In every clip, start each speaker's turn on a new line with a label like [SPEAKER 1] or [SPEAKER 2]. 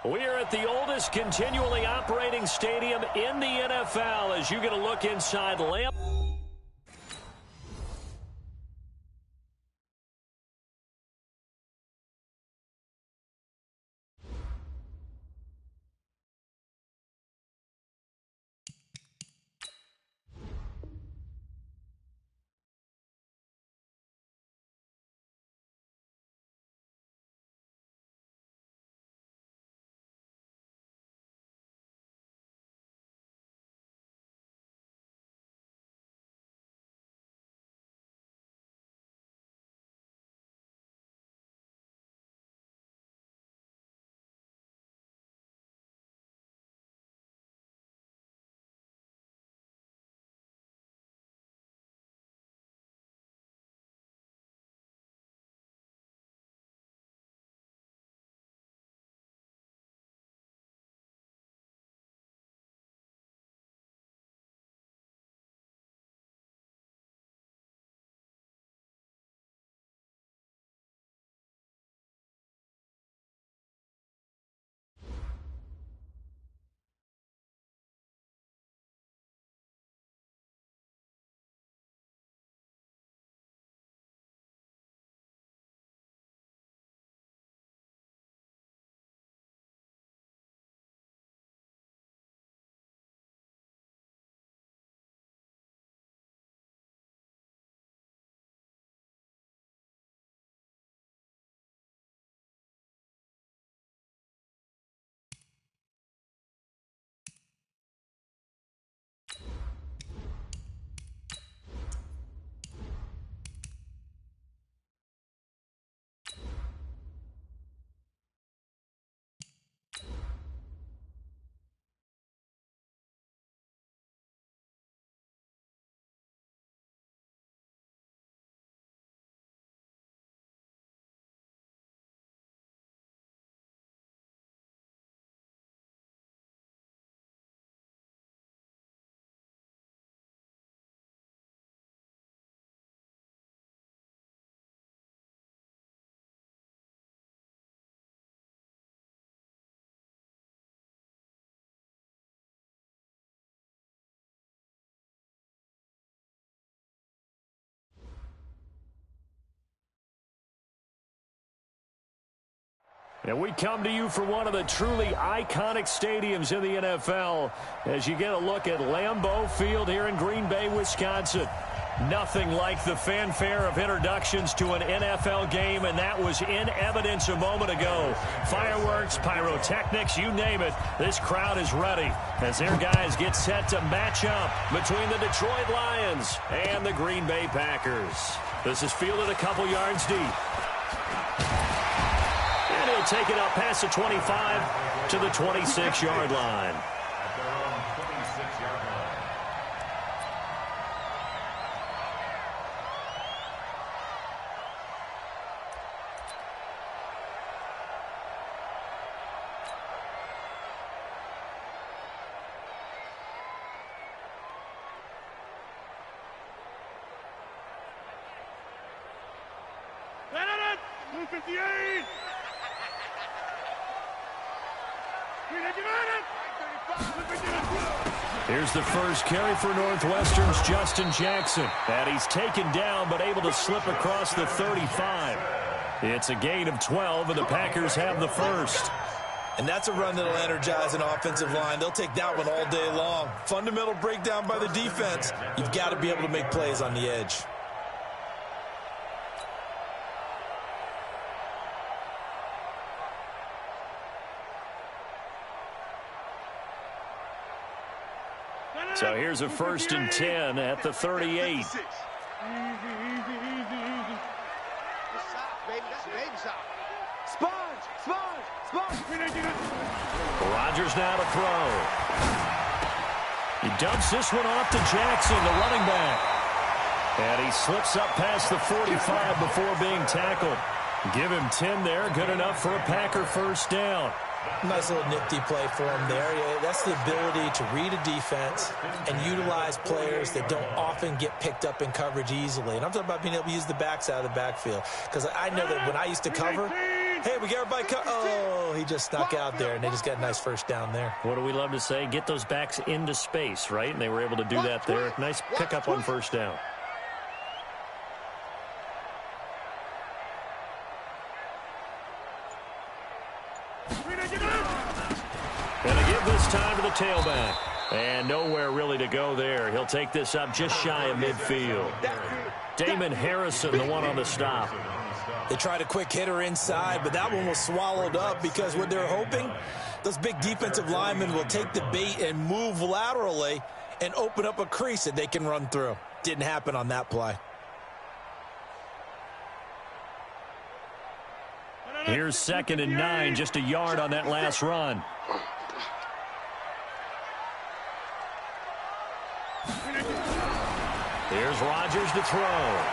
[SPEAKER 1] We are at the oldest continually operating stadium in the NFL as you get a look inside Lambeau. And we come to you from one of the truly iconic stadiums in the NFL as you get a look at Lambeau Field here in Green Bay, Wisconsin. Nothing like the fanfare of introductions to an NFL game, and that was in evidence a moment ago. Fireworks, pyrotechnics, you name it. This crowd is ready as their guys get set to match up between the Detroit Lions and the Green Bay Packers. This is fielded a couple yards deep. And he'll take it up past the 25 to the 26-yard line. Here's the first carry for Northwestern's Justin Jackson. And he's taken down but able to slip across the 35. It's a gain of 12, and the Packers have the first.
[SPEAKER 2] And that's a run that'll energize an offensive line. They'll take that one all day long. Fundamental breakdown by the defense. You've got to be able to make plays on the edge.
[SPEAKER 1] So here's a 1st and 10 at the 38. Rodgers now to throw. He dumps this one off to Jackson, the running back. And he slips up past the 45 before being tackled. Give him 10 there, good enough for a Packer first down.
[SPEAKER 2] Nice little nifty play for him there. That's the ability to read a defense and utilize players that don't often get picked up in coverage easily. And I'm talking about being able to use the backs out of the backfield. Because I know that when I used to cover, Hey, we got everybody. Oh, he just snuck out there, and they just got a nice first down there.
[SPEAKER 1] What do we love to say? Get those backs into space, right? And they were able to do that there. Nice pickup on first down. Gonna give this time to the tailback. And nowhere really to go there. He'll take this up just shy of midfield. Damon Harrison, the one on the stop.
[SPEAKER 2] They tried a quick hitter inside, but that one was swallowed up because what they're hoping, those big defensive linemen will take the bait and move laterally and open up a crease that they can run through. Didn't happen on that play.
[SPEAKER 1] Here's 2nd and 9, just a yard on that last run. Here's Rodgers to throw.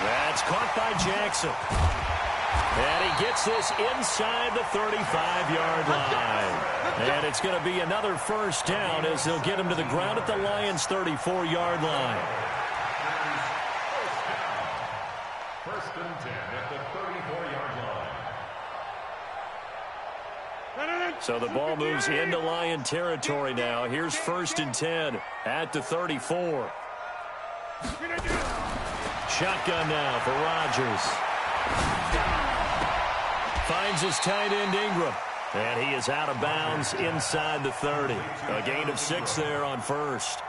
[SPEAKER 1] That's caught by Jackson. And he gets this inside the 35-yard line. And it's going to be another first down as they'll get him to the ground at the Lions' 34-yard line.
[SPEAKER 3] First and 10 at the 34-yard line.
[SPEAKER 1] So the ball moves into Lion territory now. Here's 1st and 10 at the 34. Shotgun now for Rodgers. Finds his tight end Ingram. And he is out of bounds inside the 30. A gain of 6 there on first.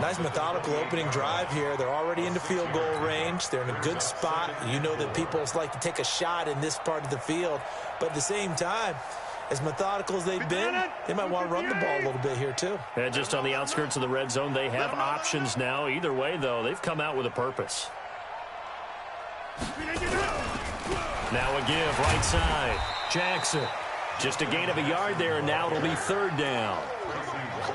[SPEAKER 2] Nice methodical opening drive here. They're already into field goal range. They're in a good spot. You know that people like to take a shot in this part of the field. But at the same time, as methodical as they've been, they might want to run the ball a little bit here too.
[SPEAKER 1] And just on the outskirts of the red zone, they have options now. Either way, though, they've come out with a purpose. Now a give, right side. Jackson. Just a gain of a yard there, and now it'll be 3rd down.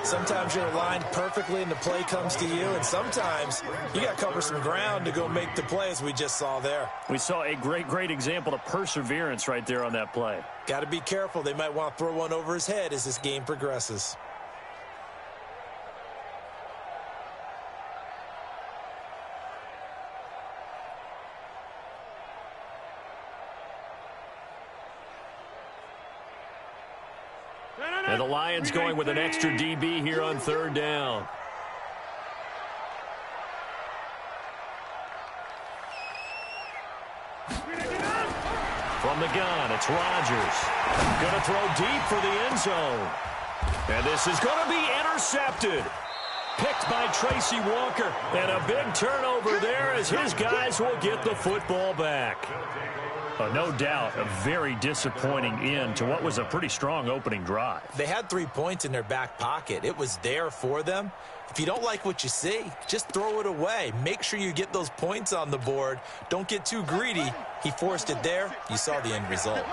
[SPEAKER 2] Sometimes you're aligned perfectly and the play comes to you, and sometimes you got to cover some ground to go make the play, as we just saw there.
[SPEAKER 1] We saw a great example of perseverance right there on that play.
[SPEAKER 2] Got to be careful. They might want to throw one over his head as this game progresses.
[SPEAKER 1] And the Lions going with an extra DB here on 3rd down. From the gun, it's Rodgers. Going to throw deep for the end zone. And this is going to be intercepted. Picked by Tracy Walker. And a big turnover there as his guys will get the football back. No doubt a very disappointing end to what was a pretty strong opening drive.
[SPEAKER 2] They had 3 points in their back pocket. It was there for them. If you don't like what you see, just throw it away. Make sure you get those points on the board. Don't get too greedy. He forced it there. You saw the end result.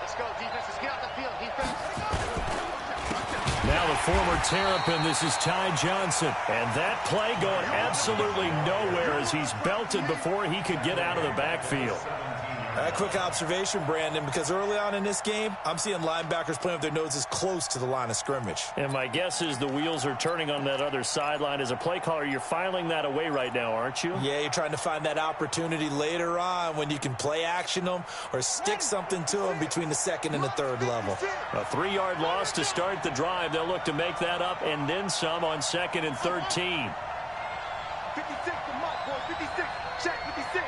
[SPEAKER 4] Let's go, defense. Let's get out the field, defense.
[SPEAKER 1] Now the former Terrapin, this is Ty Johnson. And that play going absolutely nowhere as he's belted before he could get out of the backfield.
[SPEAKER 2] A quick observation, Brandon, because early on in this game, I'm seeing linebackers playing with their noses close to the line of scrimmage.
[SPEAKER 1] And my guess is the wheels are turning on that other sideline. As a play caller, you're filing that away right now, aren't you?
[SPEAKER 2] Yeah, you're trying to find that opportunity later on when you can play action them or stick something to them between the 2nd and the 3rd level.
[SPEAKER 1] A 3-yard loss to start the drive. They'll look to make that up and then some on 2nd and 13.
[SPEAKER 4] 56 to Mike, boy. 56. Check 56.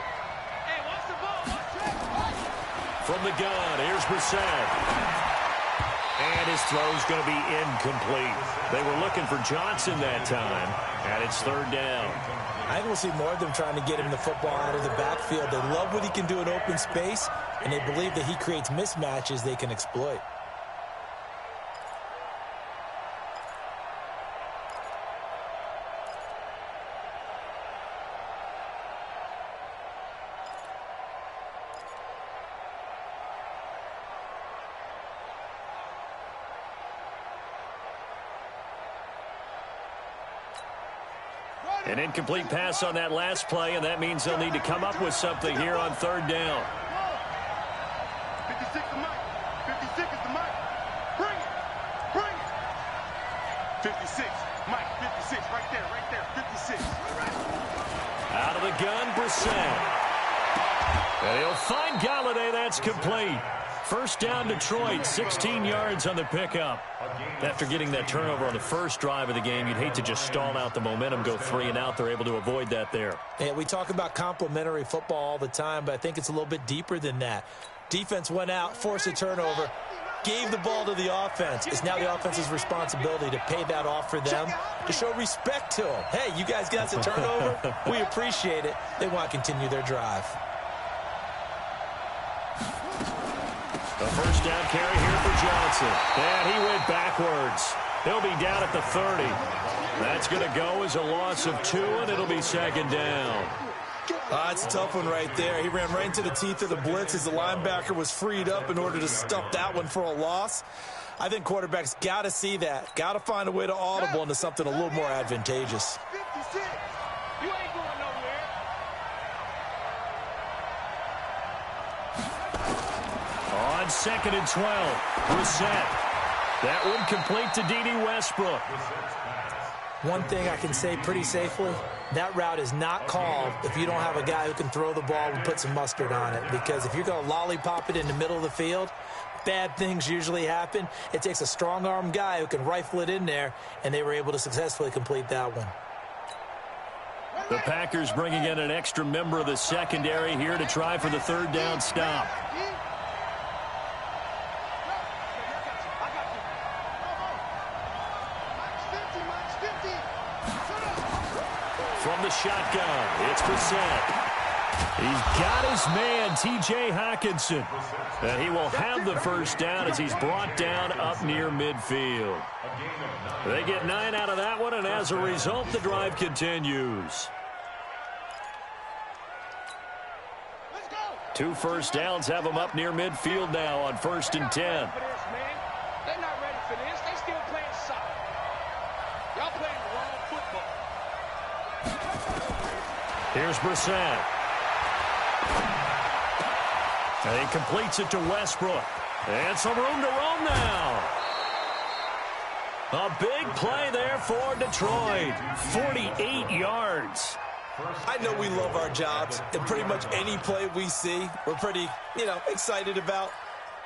[SPEAKER 1] From the gun, here's Brissett. And his throw's going to be incomplete. They were looking for Johnson that time, and it's 3rd down.
[SPEAKER 2] I think we'll see more of them trying to get him the football out of the backfield. They love what he can do in open space, and they believe that he creates mismatches they can exploit.
[SPEAKER 1] An incomplete pass on that last play, and that means they'll need to come up with something here on 3rd down.
[SPEAKER 4] 56 to Mike. 56 is the Mike. Bring it. Bring it. 56. Mike, 56. Right there. 56.
[SPEAKER 1] Out of the gun, Brissett. And he'll find Galladay. That's complete. First down, Detroit, 16 yards on the pickup. After getting that turnover on the first drive of the game, you'd hate to just stall out the momentum, go 3 and out. They're able to avoid that there.
[SPEAKER 2] Yeah, we talk about complementary football all the time, but I think it's a little bit deeper than that. Defense went out, forced a turnover, gave the ball to the offense. It's now the offense's responsibility to pay that off for them, to show respect to them. Hey, you guys got the turnover. We appreciate it. They want to continue their drive.
[SPEAKER 1] The first down carry here for Johnson. And he went backwards. He'll be down at the 30. That's going to go as a loss of 2, and it'll be second down.
[SPEAKER 2] That's a tough one right there. He ran right into the teeth of the blitz as the linebacker was freed up in order to stuff that one for a loss. I think quarterbacks got to see that. Got to find a way to audible into something a little more advantageous.
[SPEAKER 4] 56. You ain't going nowhere.
[SPEAKER 1] On 2nd and 12, Brissett. That one complete to D.D. Westbrook.
[SPEAKER 2] One thing I can say pretty safely, that route is not called if you don't have a guy who can throw the ball and put some mustard on it. Because if you're going to lollipop it in the middle of the field, bad things usually happen. It takes a strong-arm guy who can rifle it in there, and they were able to successfully complete that one.
[SPEAKER 1] The Packers bringing in an extra member of the secondary here to try for the third down stop. From the shotgun, it's Brissett. He's got his man, T.J. Hockenson. And he will have the first down as he's brought down up near midfield. They get 9 out of that one, and as a result, the drive continues. 2 first downs have them up near midfield now on 1st and 10.
[SPEAKER 4] They're not ready for this. They still playing soccer. Y'all playing the wrong football.
[SPEAKER 1] Here's Brissett. And he completes it to Westbrook. And some room to roam now. A big play there for Detroit. 48 yards.
[SPEAKER 2] I know we love our jobs, and pretty much any play we see, we're pretty, excited about.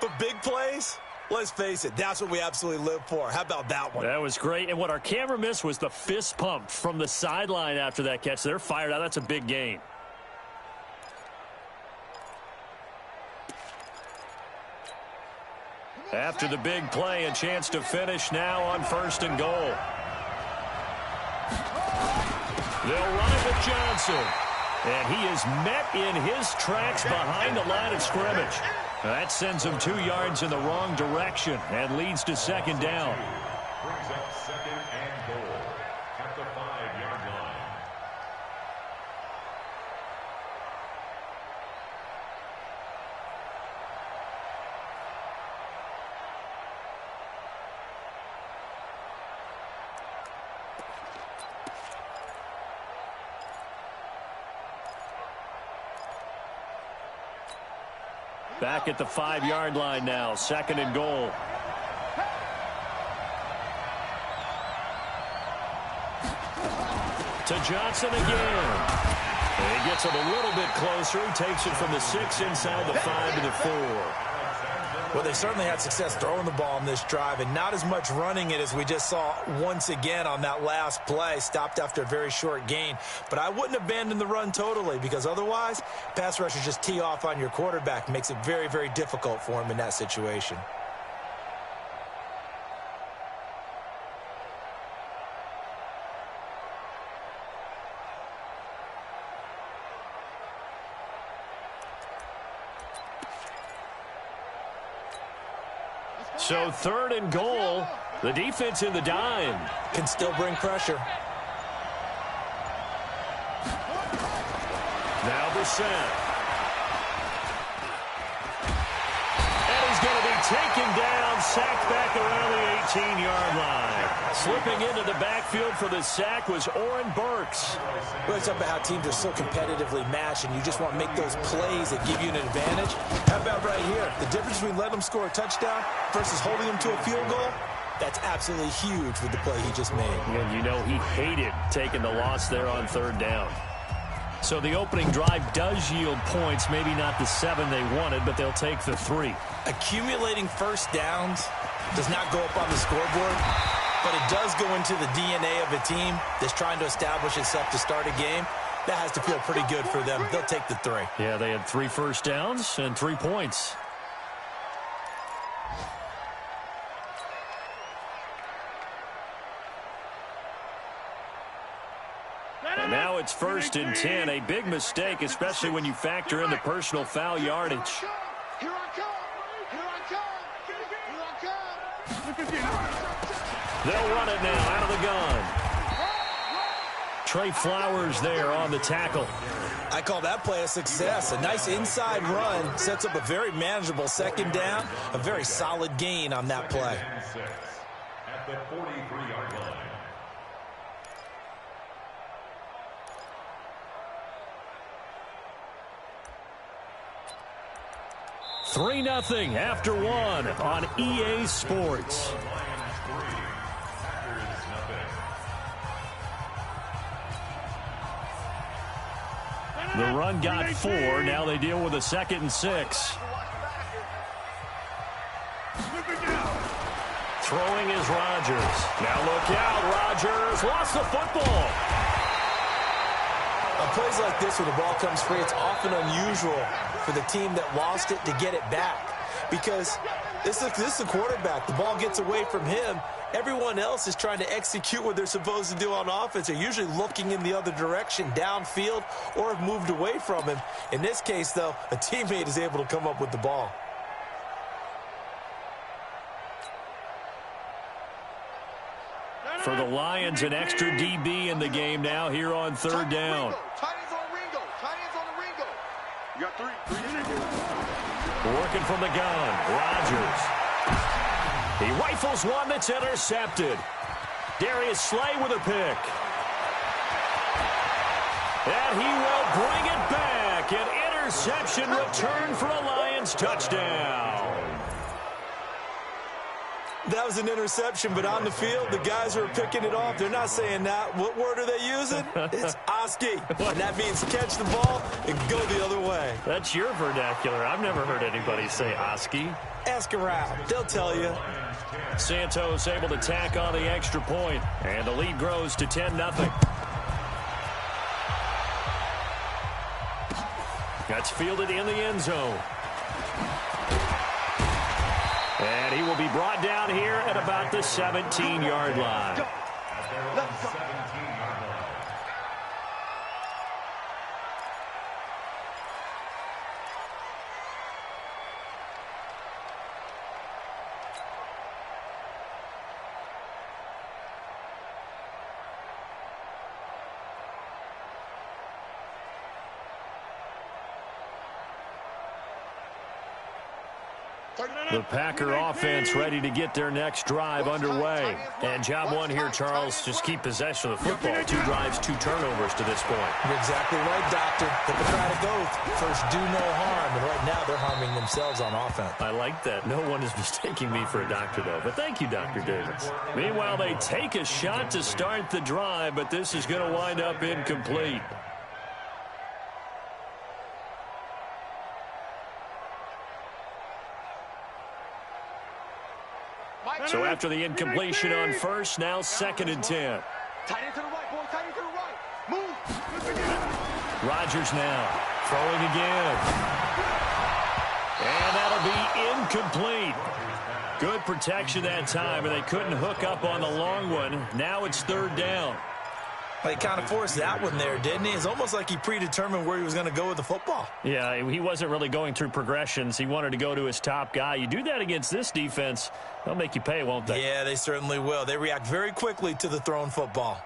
[SPEAKER 2] But big plays, let's face it, that's what we absolutely live for. How about that one?
[SPEAKER 1] That was great. And what our camera missed was the fist pump from the sideline after that catch. They're fired out. That's a big gain. After the big play, a chance to finish now on 1st and goal. They'll run it with Johnson. And he is met in his tracks behind the line of scrimmage. That sends him 2 yards in the wrong direction and leads to second down.
[SPEAKER 3] Brings up 2nd and goal at the 5-yard line.
[SPEAKER 1] Back at the 5-yard line now, 2nd and goal. To Johnson again. And he gets it a little bit closer. He takes it from the 6 inside the 5 to the 4.
[SPEAKER 2] Well, they certainly had success throwing the ball in this drive, and not as much running it as we just saw once again on that last play. Stopped after a very short gain. But I wouldn't abandon the run totally, because otherwise, pass rushers just tee off on your quarterback. Makes it very, very difficult for him in that situation.
[SPEAKER 1] So 3rd and goal. The defense in the dime.
[SPEAKER 2] Can still bring pressure.
[SPEAKER 1] Now Brissett. And he's going to be taken down, sacked back around the 18-yard line. Slipping into the backfield for the sack was Oren Burks.
[SPEAKER 2] We're talking about how teams are so competitively matched, and you just want to make those plays that give you an advantage. How about right here? The difference between letting them score a touchdown versus holding them to a field goal, that's absolutely huge with the play he just made.
[SPEAKER 1] And you know he hated taking the loss there on 3rd down. So the opening drive does yield points, maybe not the 7 they wanted, but they'll take the 3.
[SPEAKER 2] Accumulating first downs does not go up on the scoreboard, but it does go into the DNA of a team that's trying to establish itself to start a game. That has to feel pretty good for them. They'll take the 3.
[SPEAKER 1] Yeah, they had 3 first downs and 3 points. And now it's 1st and 10. A big mistake, especially when you factor in the personal foul yardage.
[SPEAKER 4] Here I come. Here I come. Here I come.
[SPEAKER 1] They'll run it now out of the gun. Trey Flowers there on the tackle.
[SPEAKER 2] I call that play a success. A nice inside run sets up a very manageable second down. A very solid gain on that play.
[SPEAKER 3] At the 43-yard line.
[SPEAKER 1] 3-0 after 1 on EA Sports. The run got 4. Now they deal with a 2nd and 6. Throwing is Rodgers. Now look out. Rodgers lost the football.
[SPEAKER 2] On plays like this where the ball comes free, it's often unusual for the team that lost it to get it back. Because this is the quarterback. The ball gets away from him. Everyone else is trying to execute what they're supposed to do on offense. They're usually looking in the other direction, downfield, or have moved away from him. In this case, though, a teammate is able to come up with the ball.
[SPEAKER 1] For the Lions, an extra DB in the game now here on 3rd down.
[SPEAKER 4] Tight ends on Ringo. Tight ends on the Ringo. You got 3.
[SPEAKER 1] Working from the gun, Rodgers. He rifles one that's intercepted. Darius Slay with a pick. And he will bring it back. An interception return for a Lions touchdown.
[SPEAKER 2] That was an interception, but on the field, the guys who are picking it off, they're not saying that. What word are they using? It's Oski. And that means catch the ball and go the other way.
[SPEAKER 1] That's your vernacular. I've never heard anybody say Oski.
[SPEAKER 2] Ask around. They'll tell you.
[SPEAKER 1] Santos able to tack on the extra point, and the lead grows to 10-0. That's fielded in the end zone. And he will be brought down here at about the 17-yard line. The Packer offense ready to get their next drive underway. And job one here, Charles, just keep possession of the football. 2 drives, 2 turnovers to this point.
[SPEAKER 2] You're exactly right, Doctor. Hippocratic oath. First, do no harm. And right now, they're harming themselves on offense.
[SPEAKER 1] I like that. No one is mistaking me for a doctor, though. But thank you, Dr. Davis. Meanwhile, they take a shot to start the drive, but this is going to wind up incomplete. So after the incompletion on first, now 2nd and 10.
[SPEAKER 4] Tight end to the right, boy. Tight end to the right. Move.
[SPEAKER 1] Rodgers now throwing again. And that'll be incomplete. Good protection that time, and they couldn't hook up on the long one. Now it's 3rd down.
[SPEAKER 2] He kind of forced that one there, didn't he? It's almost like he predetermined where he was going to go with the football.
[SPEAKER 1] Yeah, he wasn't really going through progressions. He wanted to go to his top guy. You do that against this defense, they'll make you pay, won't they?
[SPEAKER 2] Yeah, they certainly will. They react very quickly to the thrown football.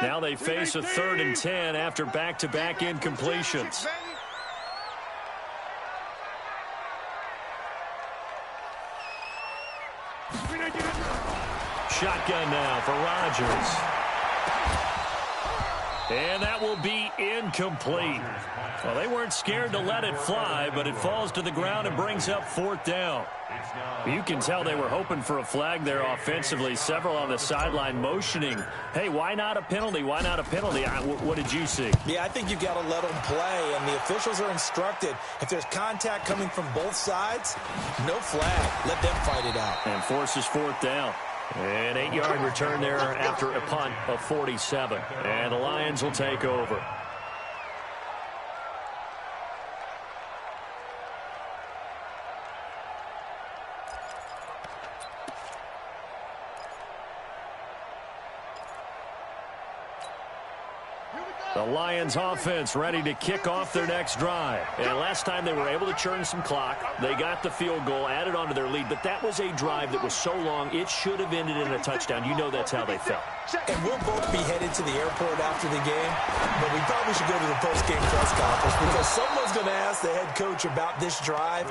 [SPEAKER 1] Now they face a 3rd and 10 after back-to-back incompletions. Shotgun now for Rodgers. And that will be incomplete. Well, they weren't scared to let it fly, but it falls to the ground and brings up 4th down. You can tell they were hoping for a flag there offensively. Several on the sideline motioning, hey, why not a penalty? Why not a penalty? What did you see?
[SPEAKER 2] Yeah, I think you've got to let them play, and the officials are instructed if there's contact coming from both sides, no flag. Let them fight it out.
[SPEAKER 1] And forces 4th down. An 8-yard return there after a punt of 47. And the Lions will take over. The Lions offense ready to kick off their next drive. And last time they were able to churn some clock. They got the field goal, added on to their lead. But that was a drive that was so long, it should have ended in a touchdown. You know that's how they felt.
[SPEAKER 2] And we'll both be headed to the airport after the game. But we probably should go to the post-game press conference because someone's going to ask the head coach about this drive.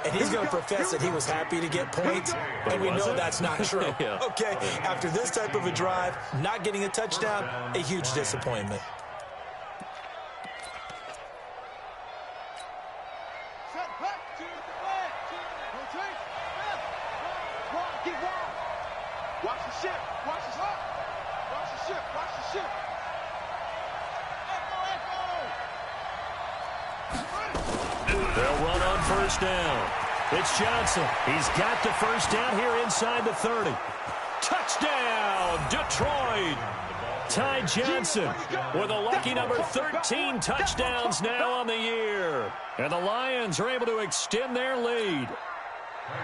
[SPEAKER 2] And he's going to profess that he was happy to get points. And we know that's not true.
[SPEAKER 1] Yeah.
[SPEAKER 2] Okay, after this type of a drive, not getting a touchdown, a huge disappointment.
[SPEAKER 4] Watch the ship. Watch the ship. Watch the ship. Watch the ship.
[SPEAKER 1] They'll run on 1st down. It's Johnson. He's got the 1st down here inside the 30. Touchdown, Detroit. Ty Johnson with a lucky number 13 touchdowns now on the year. And the Lions are able to extend their lead.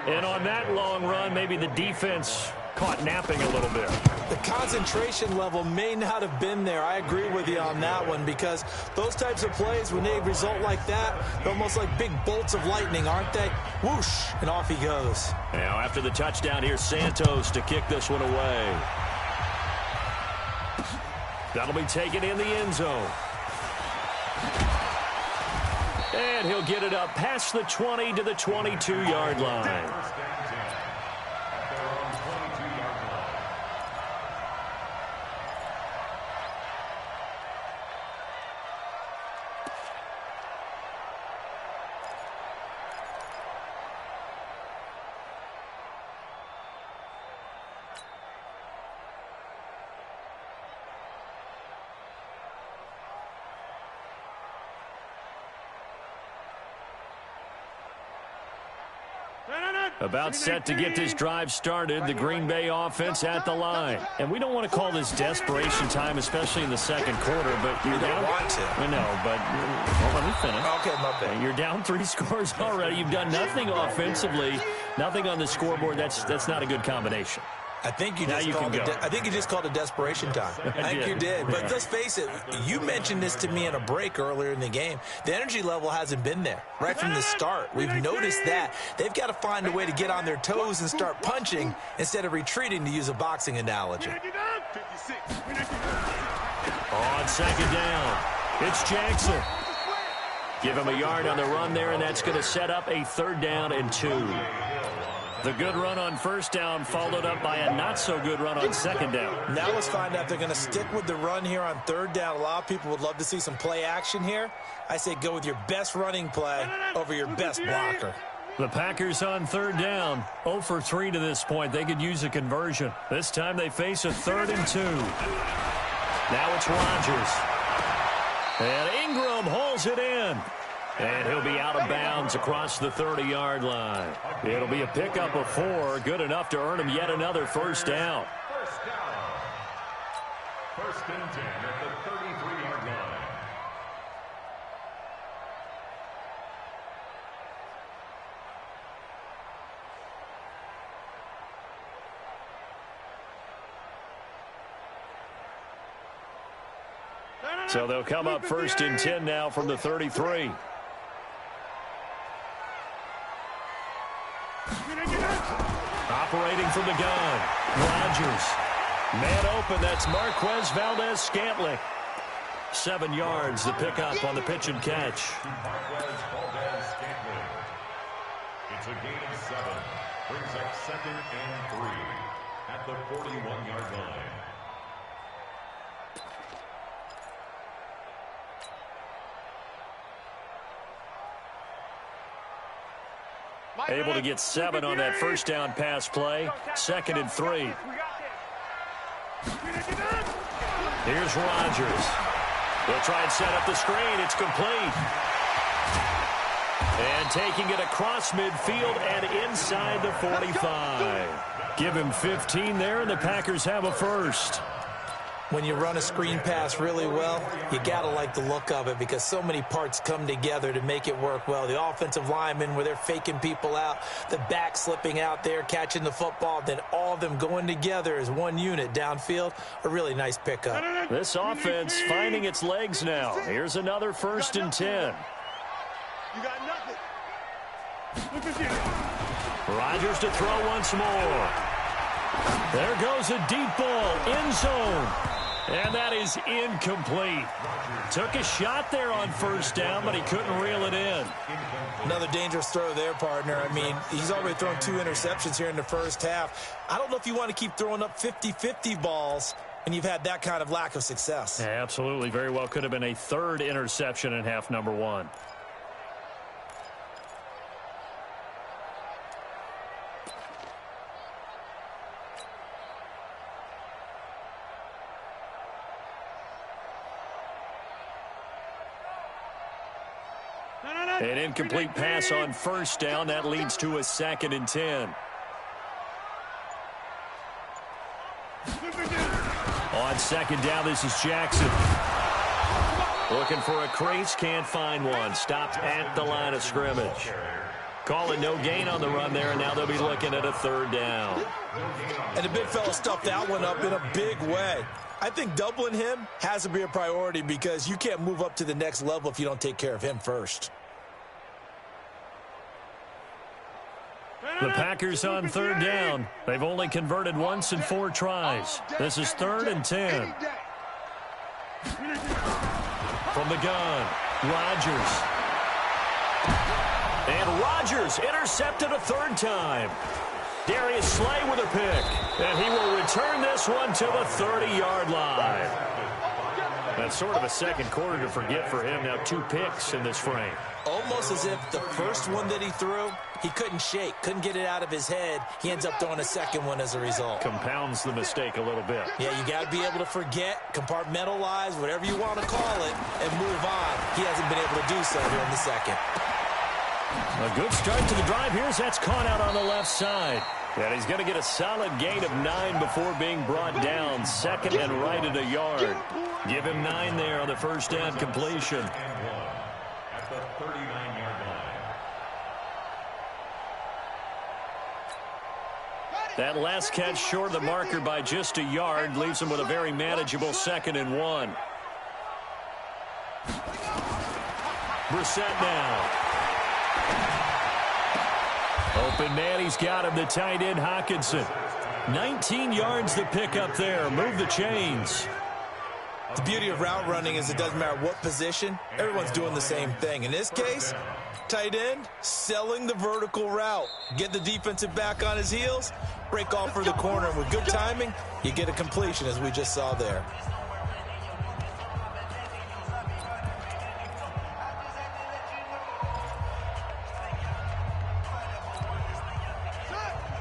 [SPEAKER 1] And on that long run, maybe the defense caught napping a little bit.
[SPEAKER 2] The concentration level may not have been there. I agree with you on that one because those types of plays, when they result like that, they're almost like big bolts of lightning, aren't they? Whoosh, and off he goes.
[SPEAKER 1] Now after the touchdown, here's Santos to kick this one away. That'll be taken in the end zone. And he'll get it up past the 20 to the 22-yard line. About set to get this drive started, the Green Bay offense at the line. And we don't want to call this desperation time, especially in the second quarter, but you're down.
[SPEAKER 2] Want to.
[SPEAKER 1] I know, but well, let me finish.
[SPEAKER 2] Okay, my bad.
[SPEAKER 1] You're down 3 scores already. You've done nothing offensively, nothing on the scoreboard. That's not a good combination.
[SPEAKER 2] I think you just called it desperation time. I think you did. But let's face it, you mentioned this to me in a break earlier in the game. The energy level hasn't been there right from the start. We've noticed that. They've got to find a way to get on their toes and start punching instead of retreating, to use a boxing analogy.
[SPEAKER 1] On 2nd down, it's Jackson. Give him a yard on the run there, and that's going to set up a 3rd down and 2. The good run on 1st down followed up by a not-so-good run on 2nd down.
[SPEAKER 2] Now let's find out if they're going to stick with the run here on 3rd down. A lot of people would love to see some play action here. I say go with your best running play over your best blocker.
[SPEAKER 1] The Packers on 3rd down, 0 for 3 to this point. They could use a conversion. This time they face a 3rd and 2. Now it's Rodgers. And Ingram hauls it in. And he'll be out of bounds across the 30-yard line. It'll be a pickup of 4, good enough to earn him yet another 1st down.
[SPEAKER 3] 1st and 10 at the 33-yard line.
[SPEAKER 1] So they'll come up 1st and 10 now from the 33. Operating from the gun, Rodgers. Man open, that's Marquez Valdes-Scantling. 7 yards, the pickup on the pitch and catch.
[SPEAKER 3] Marquez Valdes-Scantling. It's a gain of 7. Brings up 2nd and 3 at the 41-yard line.
[SPEAKER 1] Able to get 7 on that first down pass play. 2nd and 3. Here's Rodgers. They'll try and set up the screen. It's complete. And taking it across midfield and inside the 45. Give him 15 there, and the Packers have a first.
[SPEAKER 2] When you run a screen pass really well, you got to like the look of it because so many parts come together to make it work well. The offensive linemen, where they're faking people out, the back slipping out there, catching the football, then all of them going together as one unit downfield. A really nice pickup.
[SPEAKER 1] This offense finding its legs now. Here's another 1st and 10.
[SPEAKER 4] You got nothing.
[SPEAKER 1] Rodgers to throw once more. There goes a deep ball, end zone. And that is incomplete. Took a shot there on 1st down, but he couldn't reel it in.
[SPEAKER 2] Another dangerous throw there, partner. I mean, he's already thrown 2 interceptions here in the first half. I don't know if you want to keep throwing up 50-50 balls and you've had that kind of lack of success.
[SPEAKER 1] Yeah, absolutely. Very well could have been a 3rd interception in half number 1. An incomplete pass on 1st down. That leads to a 2nd and 10. On 2nd down, this is Jackson. Looking for a crease, can't find one. Stopped at the line of scrimmage. Call it no gain on the run there, and now they'll be looking at a 3rd down.
[SPEAKER 2] And the big fella stuffed that one up in a big way. I think doubling him has to be a priority because you can't move up to the next level if you don't take care of him first.
[SPEAKER 1] The Packers on 3rd down. They've only converted once in 4 tries. This is 3rd and 10. From the gun, Rodgers. And Rodgers intercepted a 3rd time. Darius Slay with a pick. And he will return this one to the 30-yard line. That's sort of a second quarter to forget for him. Now 2 picks in this frame.
[SPEAKER 2] Almost as if the first one that he threw, he couldn't shake, couldn't get it out of his head. He ends up throwing a second one as a result.
[SPEAKER 1] Compounds the mistake a little bit.
[SPEAKER 2] Yeah, you got to be able to forget, compartmentalize, whatever you want to call it, and move on. He hasn't been able to do so here in the second.
[SPEAKER 1] A good start to the drive here as that's caught out on the left side. And he's going to get a solid gain of 9 before being brought down. 2nd and right at a yard. Give him 9 there on the 1st down completion.
[SPEAKER 3] At the 39-yard line.
[SPEAKER 1] That last catch short of the marker by just a yard leaves him with a very manageable 2nd and 1. Brissett now. Open man, he's got him, the tight end, Hockenson. 19 yards to pick up there. Move the chains.
[SPEAKER 2] The beauty of route running is it doesn't matter what position. Everyone's doing the same thing. In this case, tight end, selling the vertical route. Get the defensive back on his heels, break off for the corner. And with good timing, you get a completion as we just saw there.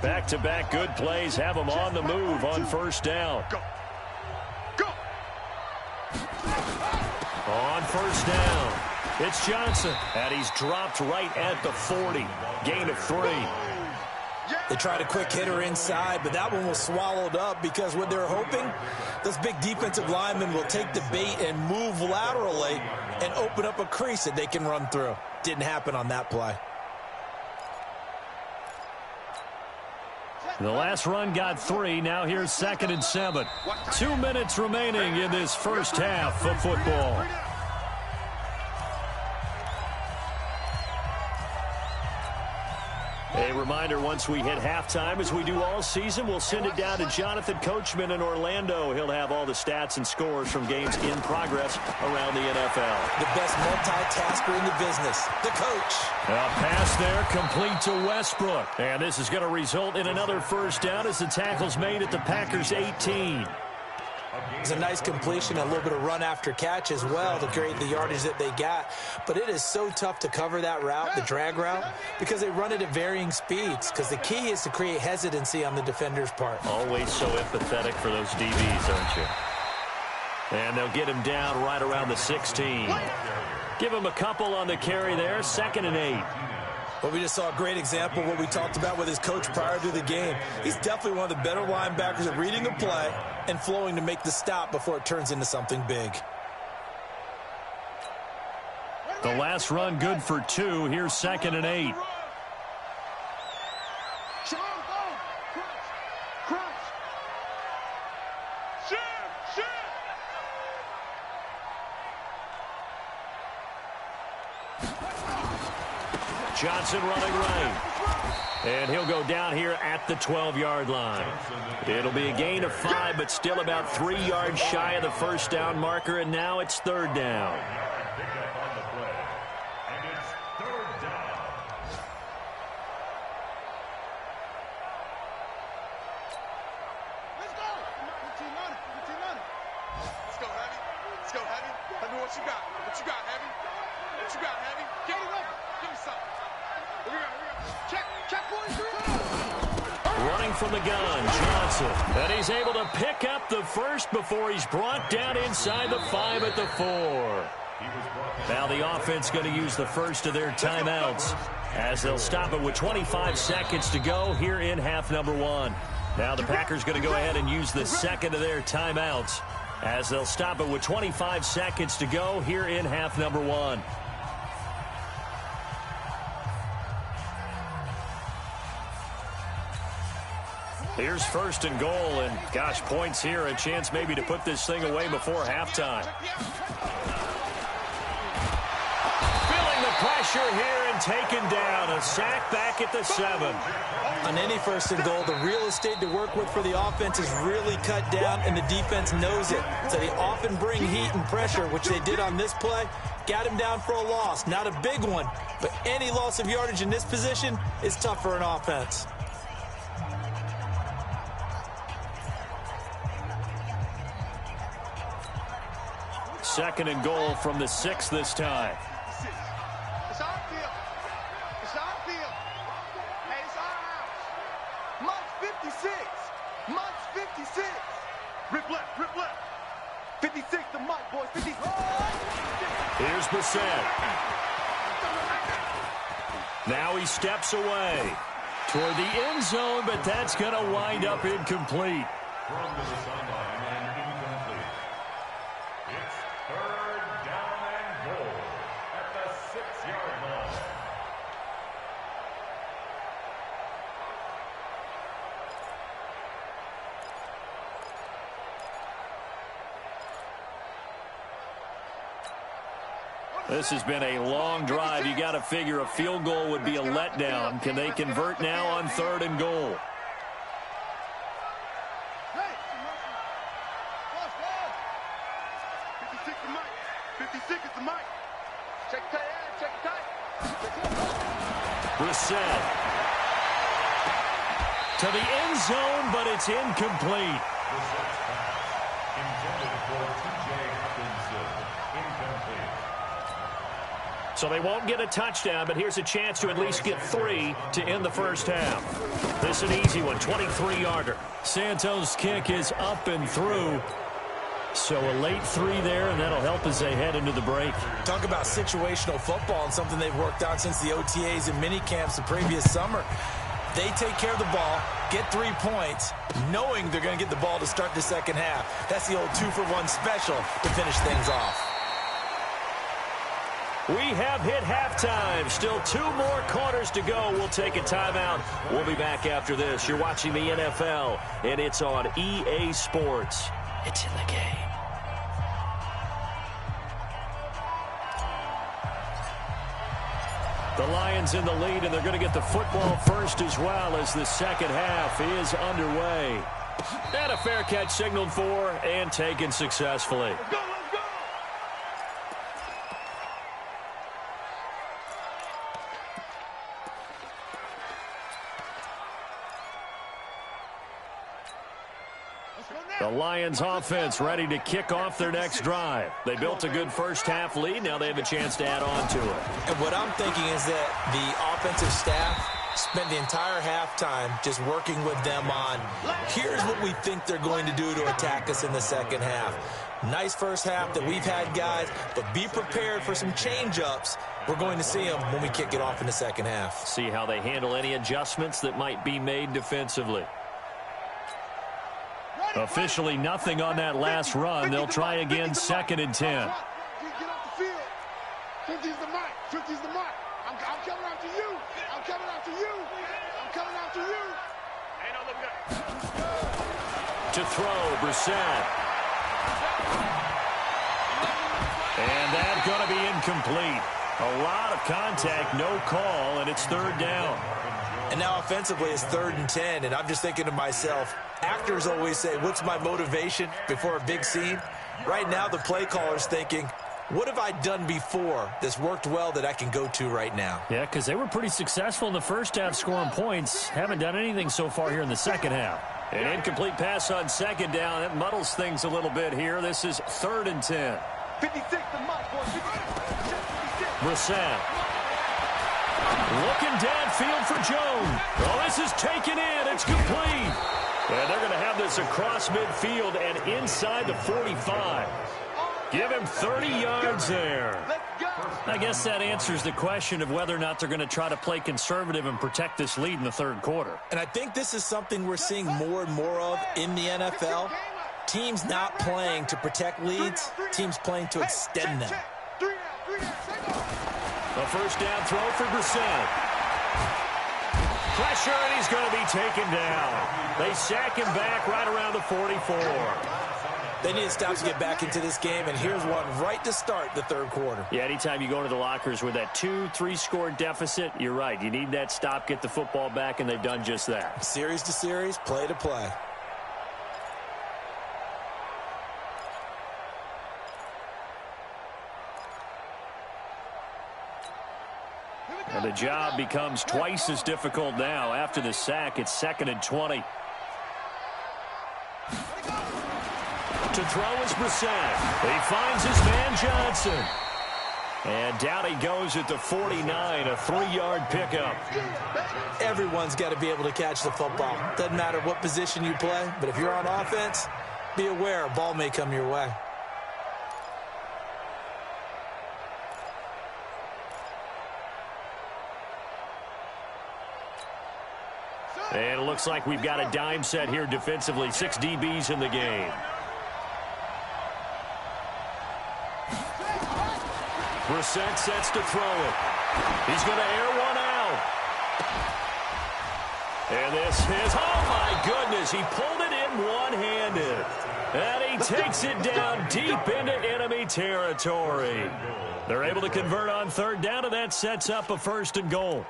[SPEAKER 1] Back-to-back good plays have him on the move on 1st down. On 1st down, it's Johnson, and he's dropped right at the 40. Gain of 3.
[SPEAKER 2] They tried a quick hitter inside, but that one was swallowed up because what they're hoping, those big defensive linemen will take the bait and move laterally and open up a crease that they can run through. Didn't happen on that play.
[SPEAKER 1] The last run got 3. Now here's 2nd and 7. 2 minutes remaining in this first half of football. A reminder, once we hit halftime, as we do all season, we'll send it down to Jonathan Coachman in Orlando. He'll have all the stats and scores from games in progress around the NFL.
[SPEAKER 2] The best multitasker in the business, the coach.
[SPEAKER 1] A pass there complete to Westbrook. And this is going to result in another 1st down as the tackle's made at the Packers' 18.
[SPEAKER 2] It's a nice completion, a little bit of run after catch as well to create the yardage that they got. But it is so tough to cover that route, the drag route, because they run it at varying speeds. Because the key is to create hesitancy on the defender's part.
[SPEAKER 1] Always so empathetic for those DBs, aren't you? And they'll get him down right around the 16. Give him a couple on the carry there, 2nd and 8.
[SPEAKER 2] Well, we just saw a great example of what we talked about with his coach prior to the game. He's definitely one of the better linebackers at reading a play and flowing to make the stop before it turns into something big.
[SPEAKER 1] The last run good for 2. Here's 2nd and 8. Johnson running right. And he'll go down here at the 12-yard line. It'll be a gain of 5, but still about 3 yards shy of the first down marker, and now it's 3rd down. Running from the gun, Johnson. And he's able to pick up the first before he's brought down inside the 5 at the 4. Now the offense going to use the first of their timeouts as they'll stop it with 25 seconds to go here in half number 1. Now the Packers going to go ahead and use the second of their timeouts as they'll stop it with 25 seconds to go here in half number 1. Here's 1st and goal, and gosh, points here, a chance maybe to put this thing away before halftime. Feeling the pressure here and taken down. A sack back at the 7.
[SPEAKER 2] On any 1st and goal, the real estate to work with for the offense is really cut down, and the defense knows it. So they often bring heat and pressure, which they did on this play. Got him down for a loss. Not a big one, but any loss of yardage in this position is tough for an offense.
[SPEAKER 1] 2nd and goal from the 6 this time.
[SPEAKER 4] It's our field. It's our field. Hey, it's our house. Month's 56. Month's 56. Rip left, rip left. 56 to Mike, boys. 56.
[SPEAKER 1] Here's Brissett. Now he steps away toward the end zone, but that's going to wind up incomplete.
[SPEAKER 3] From the sideline and incomplete. It's 3rd down and goal at the 6-yard line.
[SPEAKER 1] This has been a long drive. You got to figure a field goal would be a letdown. Can they convert now on 3rd and goal? Brissett to the end zone, but it's incomplete.
[SPEAKER 3] Intended for T.J. Hopkinson. Incomplete.
[SPEAKER 1] So they won't get a touchdown, but here's a chance to at least get 3 to end the first half. This is an easy one, 23-yarder. Santos' kick is up and through. So a late 3 there, and that'll help as they head into the break.
[SPEAKER 2] Talk about situational football and something they've worked out since the OTAs and mini camps the previous summer. They take care of the ball, get 3 points, knowing they're going to get the ball to start the second half. That's the old 2-for-1 special to finish things off.
[SPEAKER 1] We have hit halftime. Still 2 more quarters to go. We'll take a timeout. We'll be back after this. You're watching the NFL, and it's on EA Sports. It's in the game. The Lions in the lead, and they're going to get the football first as well as the second half is underway. And a fair catch signaled for and taken successfully. The Lions offense ready to kick off their next drive. They built a good first half lead. Now they have a chance to add on to it.
[SPEAKER 2] And what I'm thinking is that the offensive staff spent the entire halftime just working with them on, here's what we think they're going to do to attack us in the second half. Nice first half that we've had, guys, but be prepared for some change-ups. We're going to see them when we kick it off in the second half.
[SPEAKER 1] See how they handle any adjustments that might be made defensively. Officially nothing on that last run. They'll try again, 2nd and 10.
[SPEAKER 4] Get off the field. 50's the mark. 50's the mark. I'm coming after you. I'm coming after you. I'm coming after you. Ain't no looking up.
[SPEAKER 1] To throw, Brissett. And that's going to be incomplete. A lot of contact, no call, and it's 3rd down.
[SPEAKER 2] And now offensively it's 3rd and 10, and I'm just thinking to myself, actors always say, what's my motivation before a big scene? Right now the play caller's thinking, what have I done before that's worked well that I can go to right now?
[SPEAKER 1] Yeah, because they were pretty successful in the first half scoring points. Haven't done anything so far here in the second half. An incomplete pass on 2nd down. That muddles things a little bit here. This is 3rd and 10.
[SPEAKER 4] 56 the mark, boys. 56.
[SPEAKER 1] Brissett. Looking downfield for Jones. Oh, this is taken in. It's complete. And they're going to have this across midfield and inside the 45. Give him 30 yards there. I guess that answers the question of whether or not they're going to try to play conservative and protect this lead in the 3rd quarter.
[SPEAKER 2] And I think this is something we're seeing more and more of in the NFL. Teams not playing to protect leads, teams playing to extend them.
[SPEAKER 1] A first down throw for Brissett. Pressure, and he's going to be taken down. They sack him back right around the 44.
[SPEAKER 2] They need to stop to get back into this game, and here's one right to start the 3rd quarter.
[SPEAKER 1] Yeah, anytime you go into the lockers with that 2-3 score deficit, you're right. You need that stop, get the football back, and they've done just that.
[SPEAKER 2] Series to series, play to play.
[SPEAKER 1] And the job becomes twice as difficult now. After the sack, it's 2nd and 20. To throw is Brissett. He finds his man Johnson. And down he goes at the 49, a 3-yard pickup.
[SPEAKER 2] Everyone's got to be able to catch the football. Doesn't matter what position you play, but if you're on offense, be aware a ball may come your way.
[SPEAKER 1] And it looks like we've got a dime set here defensively. 6 DBs in the game. Brissett sets to throw it. He's going to air one out. And this is, oh my goodness, he pulled it in one-handed. And he takes it down deep into enemy territory. They're able to convert on 3rd down, and that sets up a 1st and goal.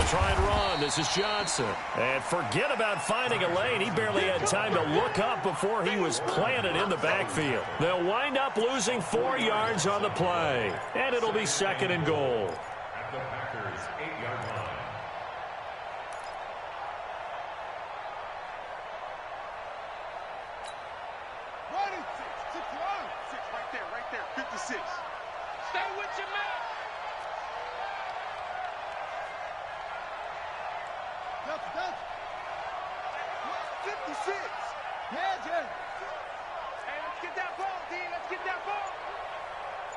[SPEAKER 1] Try and run. This is Johnson. And forget about finding a lane. He barely had time to look up before he was planted in the backfield. They'll wind up losing 4 yards on the play. And it'll be 2nd and goal.
[SPEAKER 3] At the Packers' 8-yard line.
[SPEAKER 4] Running 6 right there. 56. Stay with your man. Delta. 56. Yeah, Jay. Hey, let's get that ball, D. Let's get that ball.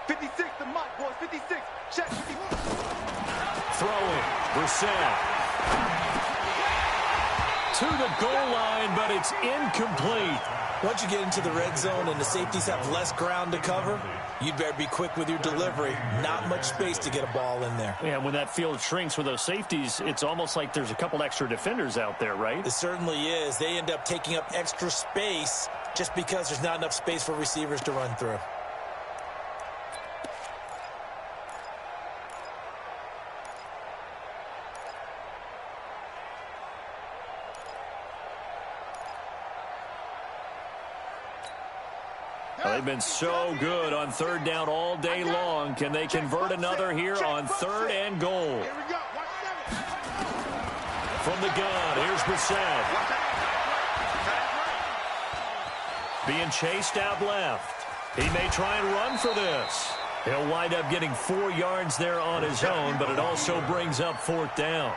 [SPEAKER 4] 56, the mic, boys. 56. Check.
[SPEAKER 1] Throwing. Brissett. To the goal line, but it's incomplete.
[SPEAKER 2] Once you get into the red zone and the safeties have less ground to cover, you'd better be quick with your delivery. Not much space to get a ball in there.
[SPEAKER 1] Yeah, when that field shrinks with those safeties, it's almost like there's a couple extra defenders out there, right?
[SPEAKER 2] It certainly is. They end up taking up extra space just because there's not enough space for receivers to run through.
[SPEAKER 1] Well, they've been so good on third down all day long. Can they convert another here on 3rd and goal? From the gun, here's Brissett. Being chased out left. He may try and run for this. He'll wind up getting 4 yards there on his own, but it also brings up 4th down.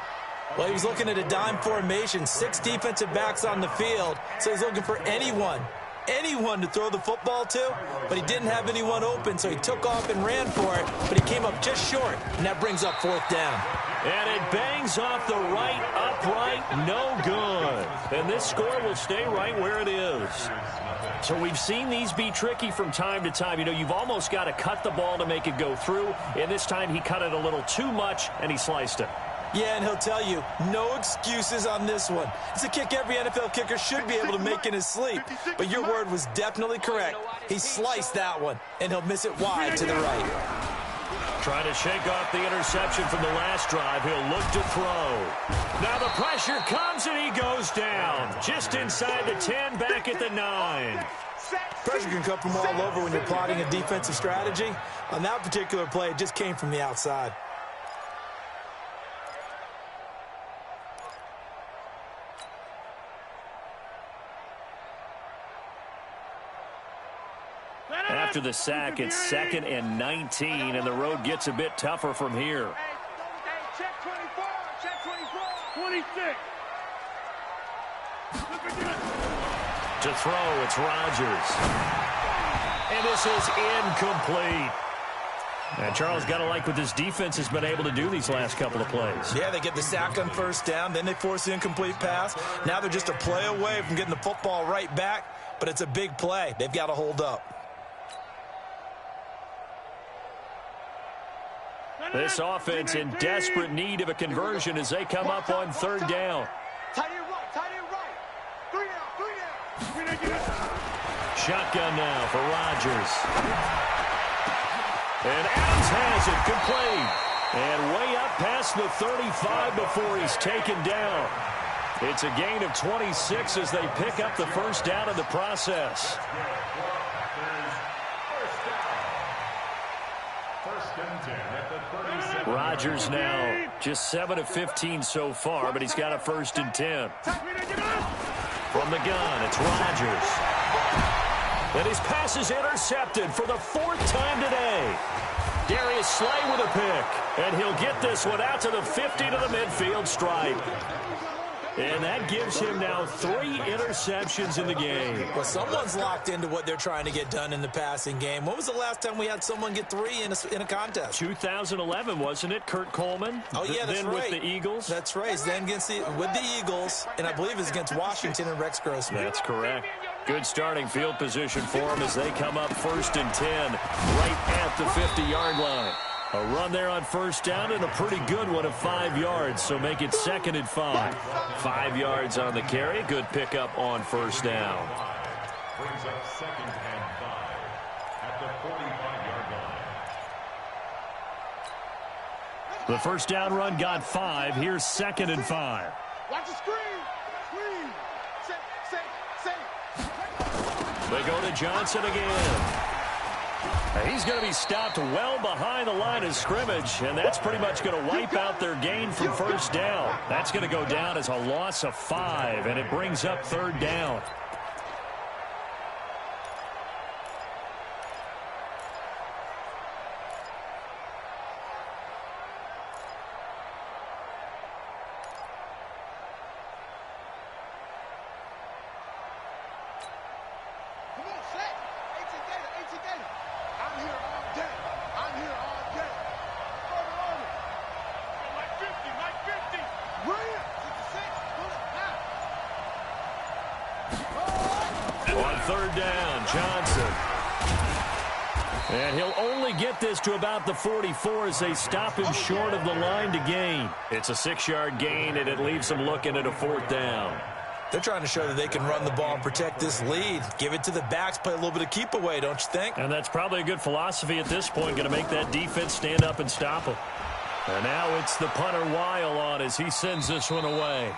[SPEAKER 2] Well, he was looking at a dime formation, 6 defensive backs on the field, so he's looking for anyone to throw the football to, but he didn't have anyone open, so he took off and ran for it, but he came up just short, and that brings up 4th down.
[SPEAKER 1] And it bangs off the right upright, no good. And this score will stay right where it is. So we've seen these be tricky from time to time. You know, you've almost got to cut the ball to make it go through, and this time he cut it a little too much, and he sliced it.
[SPEAKER 2] Yeah, and he'll tell you, no excuses on this one. It's a kick every NFL kicker should be able to make in his sleep. But your word was definitely correct. He sliced that one, and he'll miss it wide to the right.
[SPEAKER 1] Trying to shake off the interception from the last drive. He'll look to throw. Now the pressure comes, and he goes down. Just inside the 10, back at the 9.
[SPEAKER 2] Pressure can come from all over when you're plotting a defensive strategy. On that particular play, it just came from the outside.
[SPEAKER 1] After the sack, it's 2nd and 19, and the road gets a bit tougher from here.
[SPEAKER 4] Check 24, check 26.
[SPEAKER 1] To throw, it's Rodgers. And this is incomplete. And Charles, got to like what this defense has been able to do these last couple of plays.
[SPEAKER 2] Yeah, they get the sack on 1st down, then they force the incomplete pass. Now they're just a play away from getting the football right back, but it's a big play. They've got to hold up.
[SPEAKER 1] This offense in desperate need of a conversion as they come up on 3rd down.
[SPEAKER 4] Tight end right, tight end right. 3 down.
[SPEAKER 1] Shotgun now for Rodgers. And Adams has it complete. And way up past the 35 before he's taken down. It's a gain of 26 as they pick up the 1st down in the process. Rodgers now just 7 of 15 so far, but he's got a 1st and 10. From the gun, it's Rodgers. And his pass is intercepted for the 4th time today. Darius Slay with a pick, and he'll get this one out to the 50 to the midfield stripe. And that gives him now 3 interceptions in the game.
[SPEAKER 2] Well, someone's locked into what they're trying to get done in the passing game. When was the last time we had someone get 3 in a contest?
[SPEAKER 1] 2011, wasn't it? Kurt Coleman?
[SPEAKER 2] Oh, yeah, that's
[SPEAKER 1] then
[SPEAKER 2] right.
[SPEAKER 1] with the Eagles?
[SPEAKER 2] That's right. Then with the Eagles, and I believe it's against Washington and Rex Grossman.
[SPEAKER 1] That's correct. Good starting field position for them as they come up 1st and 10 right at the 50-yard line. A run there on 1st down and a pretty good one of 5 yards, so make it 2nd and 5. 5 yards on the carry. Good pickup on 1st down.
[SPEAKER 3] Brings up 2nd and 5 at the 45-yard line.
[SPEAKER 1] The 1st down run got 5. Here's 2nd and 5.
[SPEAKER 4] Watch the screen. Screen. Say.
[SPEAKER 1] They go to Johnson again. He's going to be stopped well behind the line of scrimmage, and that's pretty much going to wipe out their gain from 1st down. That's going to go down as a loss of 5, and it brings up 3rd down.
[SPEAKER 4] Come on, set. AT Gator. I'm here all day. Over. Like 50. Run. 66. Pull it now.
[SPEAKER 1] On 3rd down, Johnson. And he'll only get this to about the 44 as they stop him short of the line to gain. It's a 6-yard gain, and it leaves them looking at a 4th down.
[SPEAKER 2] They're trying to show that they can run the ball and protect this lead. Give it to the backs, play a little bit of keep away, don't you think?
[SPEAKER 1] And that's probably a good philosophy at this point, going to make that defense stand up and stop him. And now it's the punter Weil on as he sends this one away.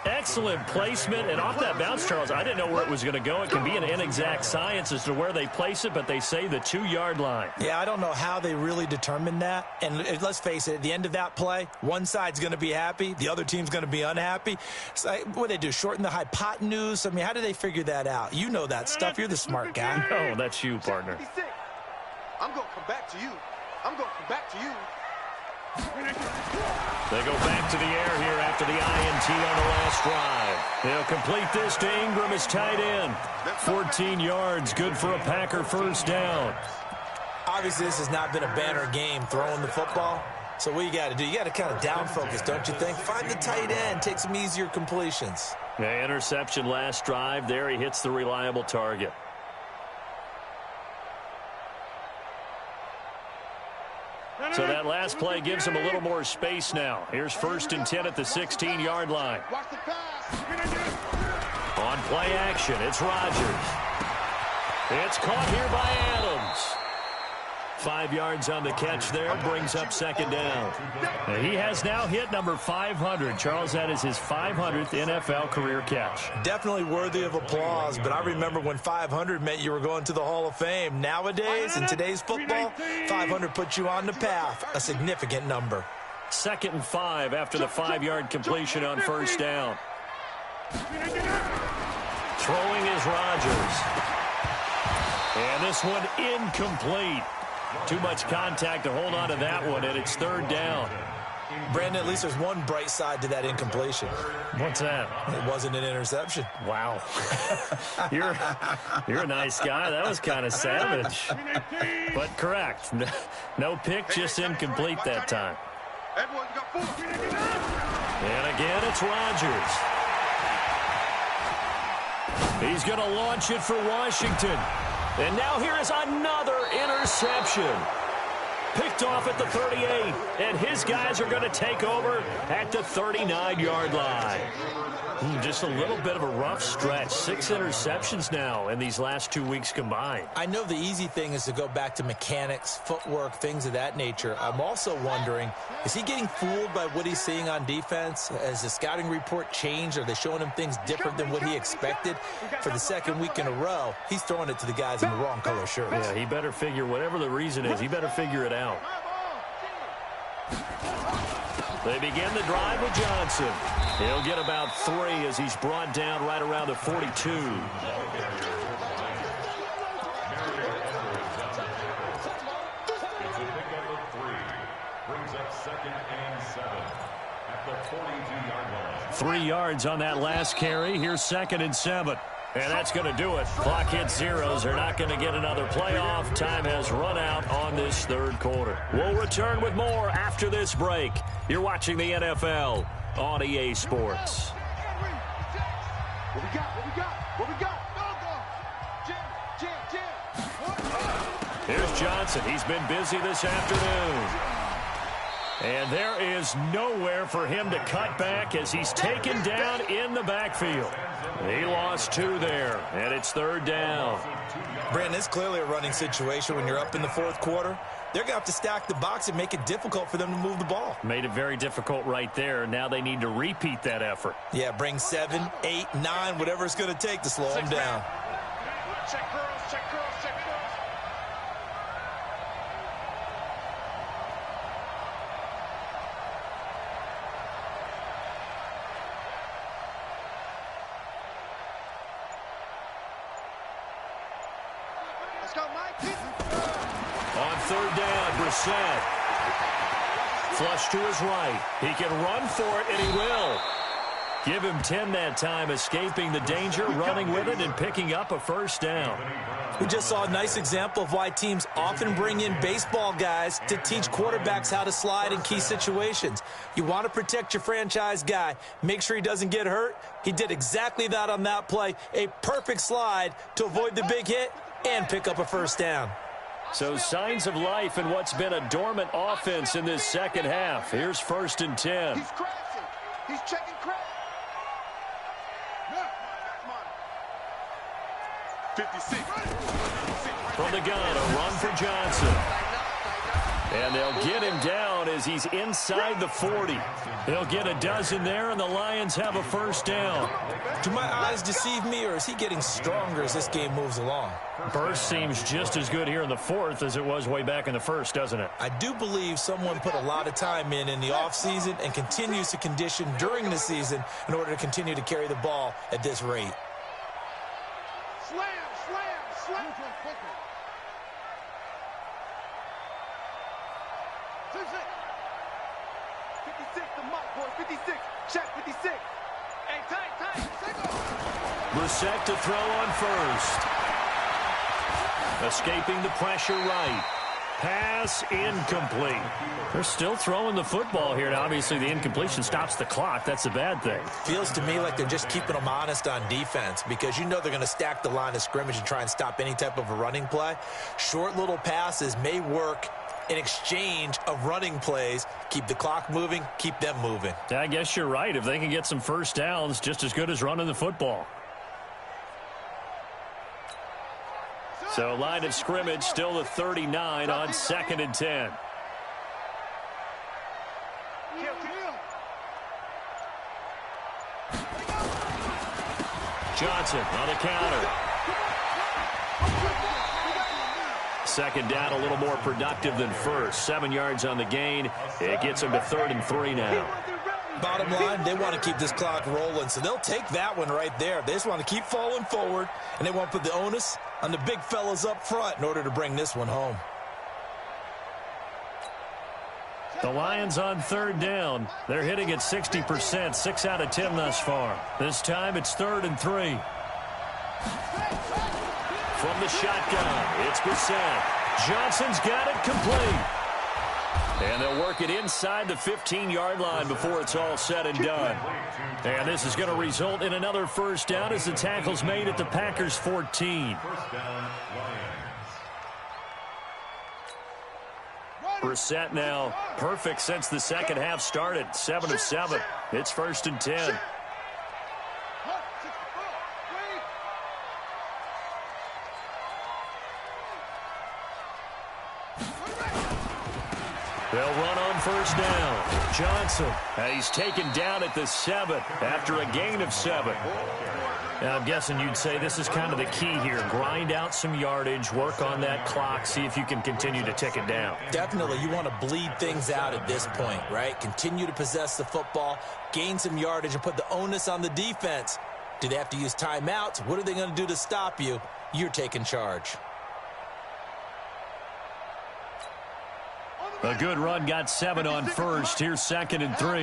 [SPEAKER 1] Excellent placement, and off that bounce, Charles, I didn't know where it was going to go. It can be an inexact science as to where they place it, but they say the 2-yard line.
[SPEAKER 2] Yeah, I don't know how they really determined that. And let's face it, at the end of that play, one side's going to be happy, the other team's going to be unhappy. So what do they do, shorten the hypotenuse? I mean, how do they figure that out? You know that stuff. You're the smart guy.
[SPEAKER 1] Oh, that's you, partner.
[SPEAKER 4] I'm going to come back to you. I'm going to come back to you.
[SPEAKER 1] They go back to the air here after the INT on the last drive. They'll complete this to Ingram as tight end. 14 yards, good for a Packer first down.
[SPEAKER 2] Obviously, this has not been a banner game throwing the football. So what you got to do, you got to kind of down focus, don't you think? Find the tight end, take some easier completions.
[SPEAKER 1] Yeah, interception last drive. There he hits the reliable target. So that last play gives him a little more space now. Here's 1st and 10 at the 16-yard line. On play action, it's Rodgers. It's caught here by Adams. 5 yards on the catch there, brings up 2nd down. And he has now hit number 500. Charles, that is his 500th NFL career catch.
[SPEAKER 2] Definitely worthy of applause, but I remember when 500 meant you were going to the Hall of Fame. Nowadays, in today's football, 500 puts you on the path, a significant number.
[SPEAKER 1] 2nd and 5 after the 5-yard completion on 1st down. Throwing is Rodgers. And this one incomplete. Too much contact to hold on to that one, and it's 3rd down.
[SPEAKER 2] Brandon, at least there's one bright side to that incompletion.
[SPEAKER 1] What's that?
[SPEAKER 2] It wasn't an interception.
[SPEAKER 1] Wow. You're a nice guy. That was kind of savage. But correct. No pick, just incomplete that time. And again, it's Rodgers. He's going to launch it for Washington. And now here is another interception. Picked off at the 38. And his guys are going to take over at the 39-yard line. Just a little bit of a rough stretch. 6 interceptions now in these last 2 weeks combined.
[SPEAKER 2] I know the easy thing is to go back to mechanics, footwork, things of that nature. I'm also wondering, is he getting fooled by what he's seeing on defense? Has the scouting report changed? Are they showing him things different than what he expected? For the 2nd week in a row, he's throwing it to the guys in the wrong color shirts.
[SPEAKER 1] Yeah, he better figure, whatever the reason is, he better figure it out. They begin the drive with Johnson. He'll get about 3 as he's brought down right around the 42.
[SPEAKER 3] It's a pickup of 3. Brings up 2nd and 7 at the 42-yard line.
[SPEAKER 1] 3 yards on that last carry. Here's 2nd and 7. And that's going to do it. Clock hits zeros. They're not going to get another playoff. Time has run out on this 3rd quarter. We'll return with more after this break. You're watching the NFL on EA Sports.
[SPEAKER 4] What we got? What we got? What we got? Jam.
[SPEAKER 1] Here's Johnson. He's been busy this afternoon. And there is nowhere for him to cut back as he's taken down in the backfield. He lost 2 there, and it's 3rd down.
[SPEAKER 2] Brandon, it's clearly a running situation when you're up in the 4th quarter. They're going to have to stack the box and make it difficult for them to move the ball.
[SPEAKER 1] Made it very difficult right there. Now they need to repeat that effort.
[SPEAKER 2] Yeah, bring 7, 8, 9, whatever it's going to take to slow them down.
[SPEAKER 4] Check girls, check girls, check girls. Let's go, Mike.
[SPEAKER 1] On 3rd down, Brissett. Flush to his right. He can run for it, and he will. Give him 10 that time, escaping the danger, running with it, and picking up a 1st down.
[SPEAKER 2] We just saw a nice example of why teams often bring in baseball guys to teach quarterbacks how to slide in key situations. You want to protect your franchise guy. Make sure he doesn't get hurt. He did exactly that on that play. A perfect slide to avoid the big hit and pick up a 1st down.
[SPEAKER 1] So signs of life in what's been a dormant offense in this 2nd half. Here's 1st and 10.
[SPEAKER 4] He's crashing. He's checking crash. 56.
[SPEAKER 1] From the gun, a run for Johnson. And they'll get him down as he's inside the 40. They'll get a dozen there, and the Lions have a first down.
[SPEAKER 2] Do my eyes deceive me, or is he getting stronger as this game moves along?
[SPEAKER 1] Burst seems just as good here in the fourth as it was way back in the first, doesn't it?
[SPEAKER 2] I do believe someone put a lot of time in the offseason and continues to condition during the season in order to continue to carry the ball at this rate.
[SPEAKER 4] Slam, slam, slam. 56, the mark, boys. 56. Check 56. Hey, tight.
[SPEAKER 1] Brissett to throw on first. Escaping the pressure right. Pass incomplete. They're still throwing the football here. Now, obviously, the incompletion stops the clock. That's a bad thing.
[SPEAKER 2] Feels to me like they're just keeping them honest on defense because you know they're going to stack the line of scrimmage and try and stop any type of a running play. Short little passes may work in exchange of running plays. Keep the clock moving, keep them moving.
[SPEAKER 1] I guess you're right. If they can get some first downs, just as good as running the football. So line of scrimmage still the 39 on 2nd and 10. Johnson on the counter. Second down a little more productive than first. 7 yards on the gain. It gets them to 3rd and 3 now.
[SPEAKER 2] Bottom line, they want to keep this clock rolling, so they'll take that one right there. They just want to keep falling forward, and they want to put the onus on the big fellas up front in order to bring this one home.
[SPEAKER 1] The Lions on 3rd down. They're hitting at 60%, 6 out of 10 thus far. This time it's 3rd and 3. From the shotgun, it's Brissett. Johnson's got it complete. And they'll work it inside the 15-yard line before it's all said and done. And this is going to result in another first down as the tackle's made at the Packers' 14. Brissett now perfect since the second half started. 7 of 7. It's 1st and 10. They'll run on first down. Johnson, he's taken down at the 7 after a gain of 7. Now, I'm guessing you'd say this is kind of the key here. Grind out some yardage, work on that clock, see if you can continue to tick it down.
[SPEAKER 2] Definitely, you want to bleed things out at this point, right? Continue to possess the football, gain some yardage, and put the onus on the defense. Do they have to use timeouts? What are they going to do to stop you? You're taking charge.
[SPEAKER 1] A good run got 7 on first. Here's 2nd and 3.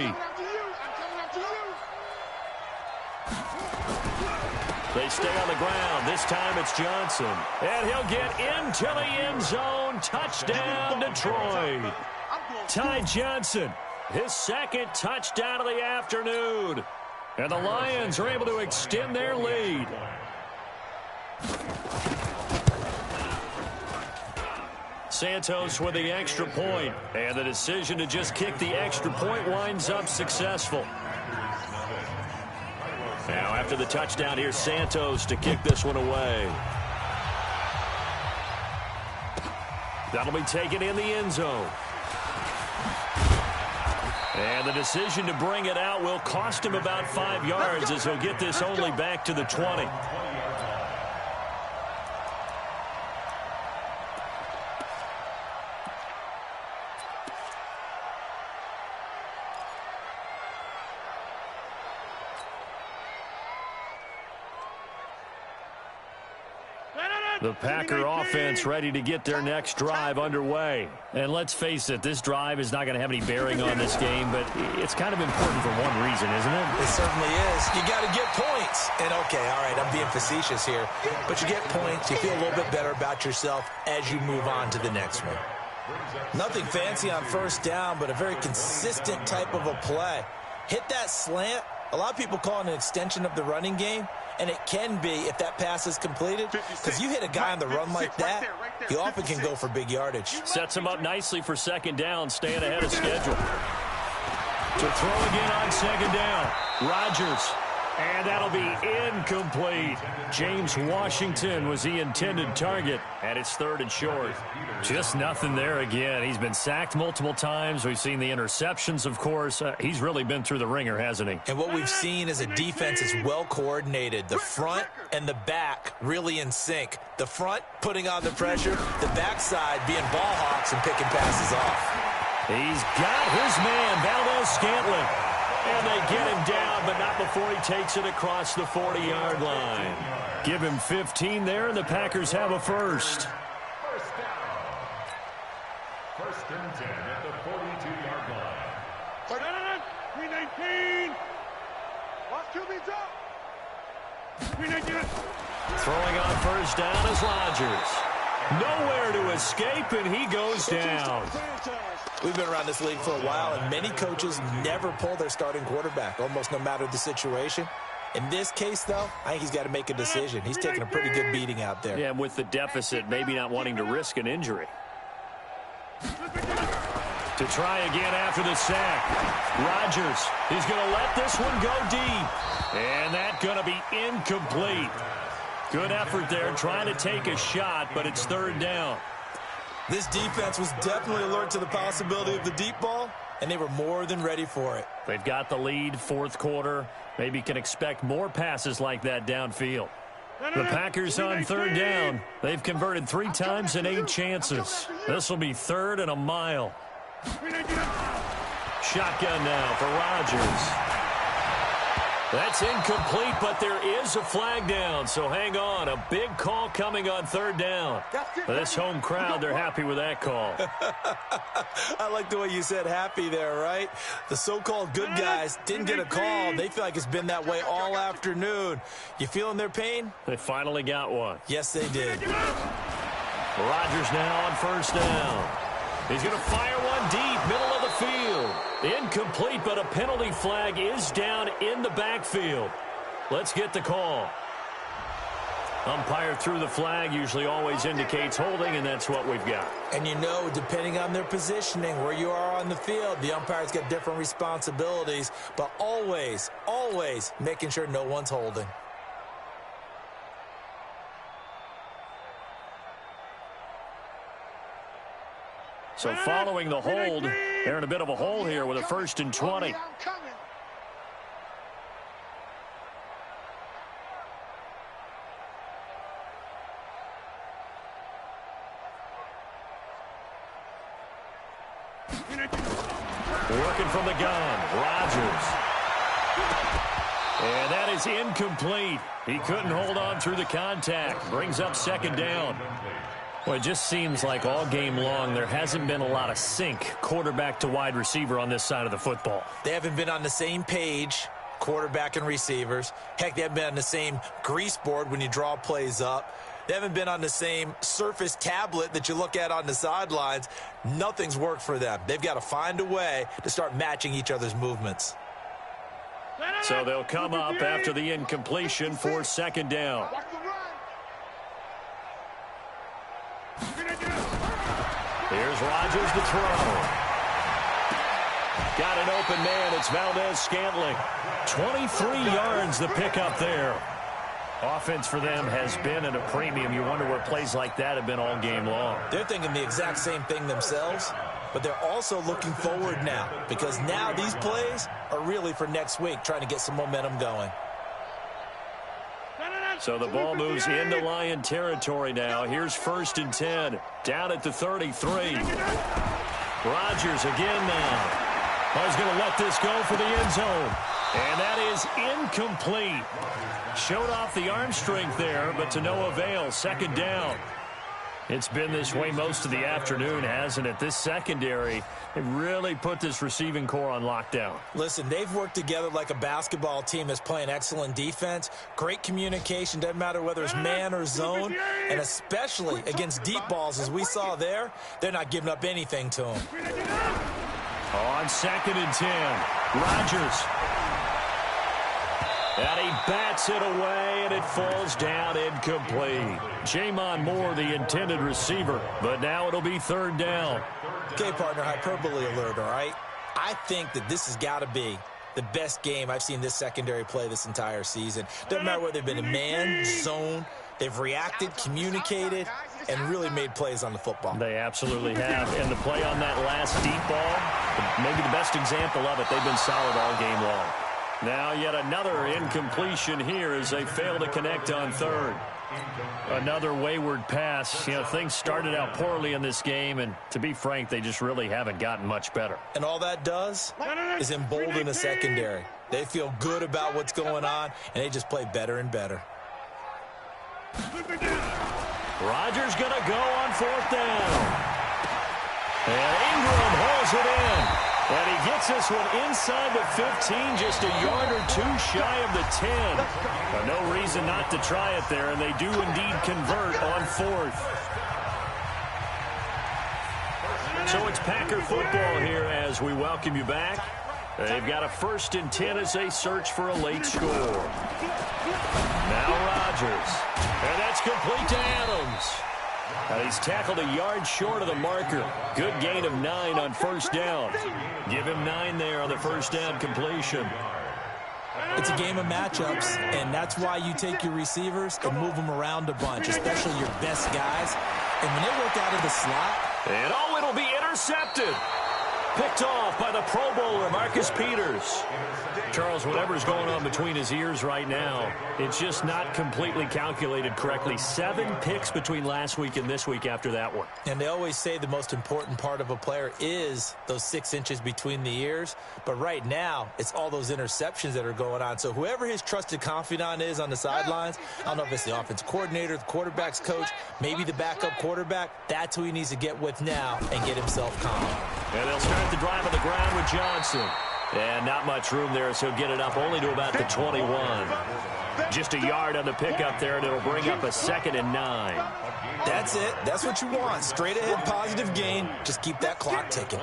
[SPEAKER 1] They stay on the ground. This time it's Johnson. And he'll get into the end zone. Touchdown, Detroit. Ty Johnson, his 2nd touchdown of the afternoon. And the Lions are able to extend their lead. Santos with the extra point, and the decision to just kick the extra point winds up successful. Now after the touchdown, here's Santos to kick this one away. That'll be taken in the end zone. And the decision to bring it out will cost him about 5 yards as he'll get this only back to the 20. The Packer offense ready to get their next drive underway. And let's face it, this drive is not going to have any bearing on this game, but it's kind of important for one reason, isn't it?
[SPEAKER 2] It certainly is. You got to get points. And, okay, all right, I'm being facetious here. But you get points, you feel a little bit better about yourself as you move on to the next one. Nothing fancy on first down, but a very consistent type of a play. Hit that slant. A lot of people call it an extension of the running game. And it can be if that pass is completed, because you hit a guy on the run like that, he often can go for big yardage.
[SPEAKER 1] Sets him up nicely for 2nd down, staying ahead of schedule. To throw again on 2nd down. Rodgers And that'll be incomplete. James Washington was the intended target, and it's 3rd and short. Just nothing there again. He's been sacked multiple times. We've seen the interceptions, of course. He's really been through the ringer, hasn't he?
[SPEAKER 2] And what we've seen is a defense that's well coordinated. The front and the back really in sync. The front putting on the pressure, the backside being ball hawks and picking passes off.
[SPEAKER 1] He's got his man, Valdes-Scantling. And they get him down, but not before he takes it across the 40-yard line. Give him 15 there, and the Packers have a first.
[SPEAKER 3] First down. 1st and 10 at the 42-yard line.
[SPEAKER 4] 319. Watch QB drop. 319.
[SPEAKER 1] Throwing on first down is Rodgers. Nowhere to escape, and he goes down.
[SPEAKER 2] We've been around this league for a while, and many coaches never pull their starting quarterback, almost no matter the situation. In this case, though, I think he's got to make a decision. He's taking a pretty good beating out there.
[SPEAKER 1] Yeah, with the deficit, maybe not wanting to risk an injury. To try again after the sack. Rodgers, he's going to let this one go deep. And that's going to be incomplete. Good effort there, trying to take a shot, but it's 3rd down.
[SPEAKER 2] This defense was definitely alert to the possibility of the deep ball, and they were more than ready for it.
[SPEAKER 1] They've got the lead, 4th quarter. Maybe can expect more passes like that downfield. The Packers on 3rd down. They've converted 3 times in 8 chances. This will be 3rd and a mile. Shotgun now for Rodgers. That's incomplete, but there is a flag down, so hang on. A big call coming on 3rd down. This home crowd, they're happy with that call.
[SPEAKER 2] I like the way you said happy there, right? The so-called good guys didn't get a call. They feel like it's been that way all afternoon. You feeling their pain?
[SPEAKER 1] They finally got one.
[SPEAKER 2] Yes, they did.
[SPEAKER 1] Rodgers now on 1st down. He's going to fire one deep, middle of the field. Incomplete, but a penalty flag is down in the backfield. Let's get the call. Umpire threw the flag, usually always indicates holding, and that's what we've got.
[SPEAKER 2] And you know, depending on their positioning, where you are on the field, the umpire's got different responsibilities, but always, always making sure no one's holding.
[SPEAKER 1] So following the hold, they're in a bit of a hole here with a 1st and 20. Working from the gun, Rodgers. And that is incomplete. He couldn't hold on through the contact. Brings up 2nd down. Well, it just seems like all game long there hasn't been a lot of sync quarterback to wide receiver on this side of the football.
[SPEAKER 2] They haven't been on the same page, quarterback and receivers. Heck, they haven't been on the same grease board when you draw plays up. They haven't been on the same surface tablet that you look at on the sidelines. Nothing's worked for them. They've got to find a way to start matching each other's movements.
[SPEAKER 1] So they'll come up after the incompletion for 2nd down. Here's Rodgers to throw. Got an open man. It's Valdes-Scantling. 23 yards the pickup there. Offense for them has been at a premium. You wonder where plays like that have been all game long.
[SPEAKER 2] They're thinking the exact same thing themselves, but they're also looking forward now, because now these plays are really for next week, trying to get some momentum going.
[SPEAKER 1] So the ball moves into Lion territory now. Here's 1st and 10. Down at the 33. Rodgers again now. He's going to let this go for the end zone. And that is incomplete. Showed off the arm strength there, but to no avail. 2nd down. It's been this way most of the afternoon, hasn't it? This secondary, they really put this receiving core on lockdown.
[SPEAKER 2] Listen, they've worked together like a basketball team that's playing excellent defense. Great communication, doesn't matter whether it's man or zone. And especially against deep balls, as we saw there, they're not giving up anything to them.
[SPEAKER 1] On 2nd and 10, Rodgers. And he bats it away, and it falls down incomplete. J'Mon Moore, the intended receiver, but now it'll be 3rd down.
[SPEAKER 2] Okay, partner, hyperbole alert, all right? I think that this has got to be the best game I've seen this secondary play this entire season. Doesn't matter whether they've been in man, zone, they've reacted, communicated, and really made plays on the football.
[SPEAKER 1] They absolutely have. And the play on that last deep ball, maybe the best example of it, they've been solid all game long. Now yet another incompletion here as they fail to connect on third. Another wayward pass. You know, things started out poorly in this game, and to be frank, they just really haven't gotten much better.
[SPEAKER 2] And all that does is embolden the secondary. They feel good about what's going on, and they just play better and better.
[SPEAKER 1] Rodgers going to go on fourth down. And Ingram holds it in. And he gets this one inside the 15, just a yard or two shy of the 10. But no reason not to try it there, and they do indeed convert on fourth. So it's Packer football here as we welcome you back. They've got a 1st and 10 as they search for a late score. Now Rodgers. And that's complete to Adams. He's tackled a yard short of the marker. Good gain of 9 on first down. Give him 9 there on the first down completion.
[SPEAKER 2] It's a game of matchups, and that's why you take your receivers and move them around a bunch, especially your best guys. And when they work out of the slot.
[SPEAKER 1] And oh, it'll be intercepted. Picked off by the Pro Bowler, Marcus Peters. Charles, whatever's going on between his ears right now, it's just not completely calculated correctly. 7 picks between last week and this week after that one.
[SPEAKER 2] And they always say the most important part of a player is those 6 inches between the ears. But right now, it's all those interceptions that are going on. So whoever his trusted confidant is on the sidelines, I don't know if it's the offense coordinator, the quarterback's coach, maybe the backup quarterback, that's who he needs to get with now and get himself calm.
[SPEAKER 1] And they'll start the drive on the ground with Johnson. And not much room there, so he'll get it up only to about the 21. Just a yard on the pickup there, and it'll bring up a 2nd and 9.
[SPEAKER 2] That's it. That's what you want. Straight ahead positive gain. Just keep that clock ticking.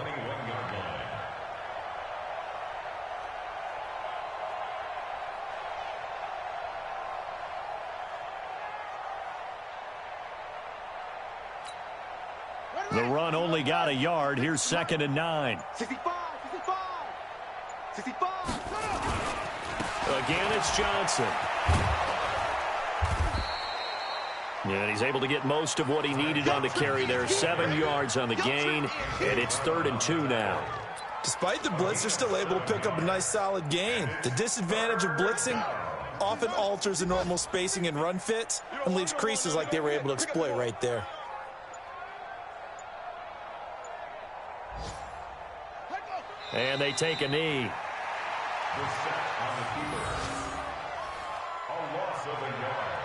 [SPEAKER 1] The run only got a yard. Here's 2nd and 9.
[SPEAKER 4] 65, 65, 65.
[SPEAKER 1] Again, it's Johnson. And he's able to get most of what he needed on the carry there. 7 yards on the gain, and it's 3rd and 2 now.
[SPEAKER 2] Despite the blitz, they're still able to pick up a nice solid gain. The disadvantage of blitzing often alters the normal spacing and run fits and leaves creases like they were able to exploit right there.
[SPEAKER 1] And they take a knee.
[SPEAKER 3] The set on the keeper. A loss of a yard.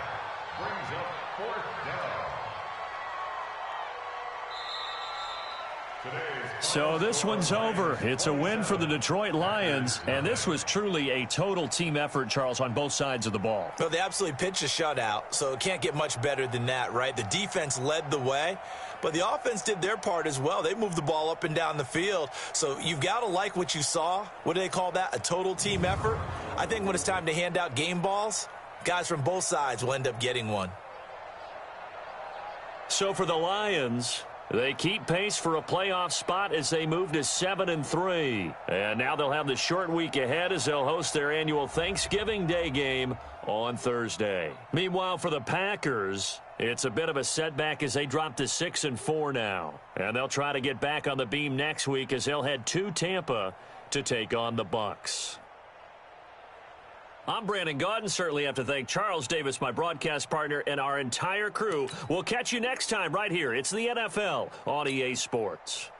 [SPEAKER 3] Brings up 4th down.
[SPEAKER 1] So this one's over. It's a win for the Detroit Lions, and this was truly a total team effort, Charles, on both sides of the ball.
[SPEAKER 2] Well, they absolutely pitched a shutout, so it can't get much better than that, right? The defense led the way, but the offense did their part as well. They moved the ball up and down the field, so you've got to like what you saw. What do they call that? A total team effort? I think when it's time to hand out game balls, guys from both sides will end up getting one.
[SPEAKER 1] So for the Lions, they keep pace for a playoff spot as they move to 7-3. And now they'll have the short week ahead as they'll host their annual Thanksgiving Day game on Thursday. Meanwhile, for the Packers, it's a bit of a setback as they drop to 6-4 now. And they'll try to get back on the beam next week as they'll head to Tampa to take on the Bucs. I'm Brandon Gaudin. Certainly have to thank Charles Davis, my broadcast partner, and our entire crew. We'll catch you next time right here. It's the NFL on EA Sports.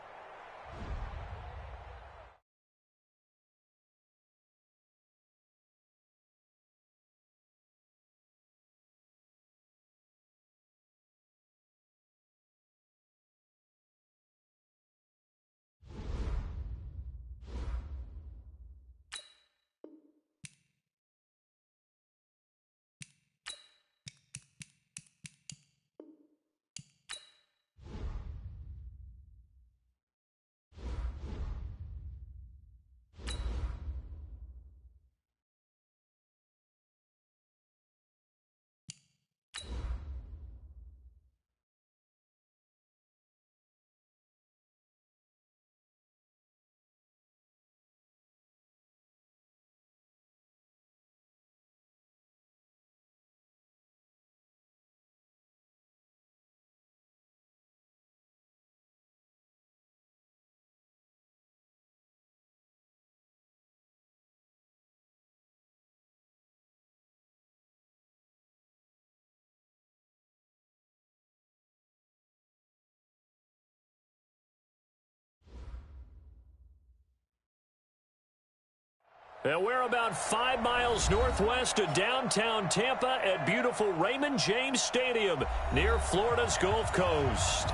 [SPEAKER 1] And we're about 5 miles northwest of downtown Tampa at beautiful Raymond James Stadium near Florida's Gulf Coast.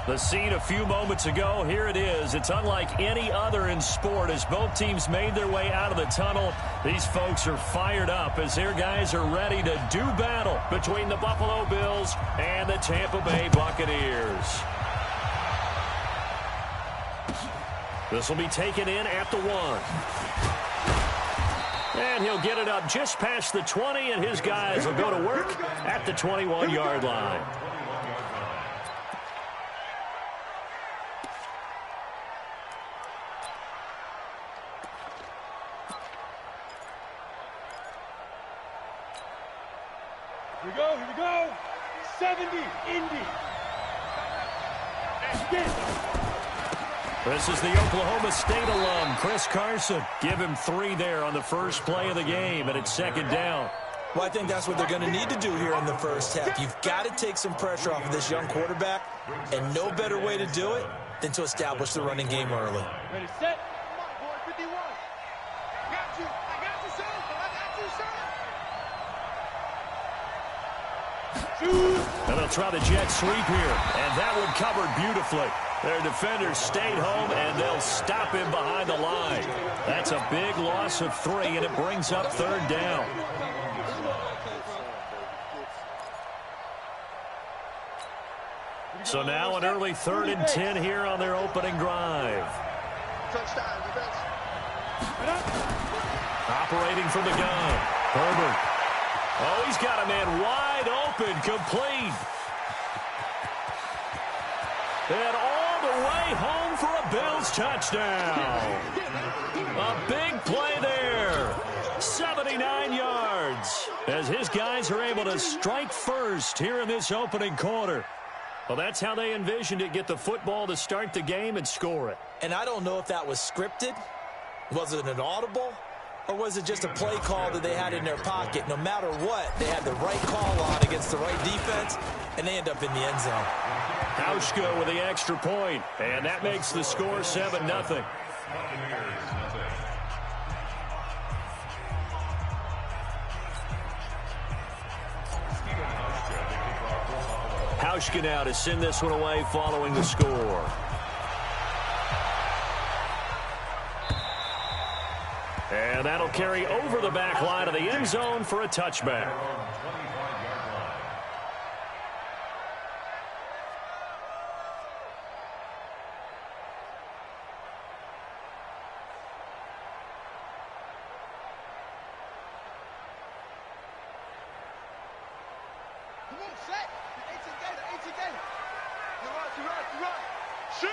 [SPEAKER 1] The scene a few moments ago, here it is. It's unlike any other in sport as both teams made their way out of the tunnel. These folks are fired up as their guys are ready to do battle between the Buffalo Bills and the Tampa Bay Buccaneers. This will be taken in at the 1. And he'll get it up just past the 20, and his guys will go to work at the 21-yard line.
[SPEAKER 5] Here we go. 70, Indy.
[SPEAKER 1] This is the Oklahoma State alum, Chris Carson. Give him 3 there on the first play of the game, and it's second down.
[SPEAKER 2] Well, I think that's what they're going to need to do here in the first half. You've got to take some pressure off of this young quarterback, and no better way to do it than to establish the running game early.
[SPEAKER 5] Ready, set.
[SPEAKER 4] Come on, boy, 51. Got you. I got you, son. I got you, son.
[SPEAKER 1] And they'll try the jet sweep here, and that one covered beautifully. Their defenders stayed home, and they'll stop him behind the line. That's a big loss of 3, and it brings up third down. So now an early 3rd and 10 here on their opening drive.
[SPEAKER 4] Touchdown, defense.
[SPEAKER 1] Operating from the gun, Herbert. Oh, he's got a man wide open, complete. And all the way home for a Bills touchdown. A big play there. 79 yards as his guys are able to strike first here in this opening quarter. Well, that's how they envisioned it, get the football to start the game and score it.
[SPEAKER 2] And I don't know if that was scripted. Was it an audible? Or was it just a play call that they had in their pocket? No matter what, they had the right call on against the right defense, and they end up in the end zone.
[SPEAKER 1] Hauschka with the extra point, and that makes the score 7-0. Hauschka now to send this one away following the score. And that'll carry over the back line of the end zone for a touchback.
[SPEAKER 4] Come on, set. 18 gainer. You're right. Shoot.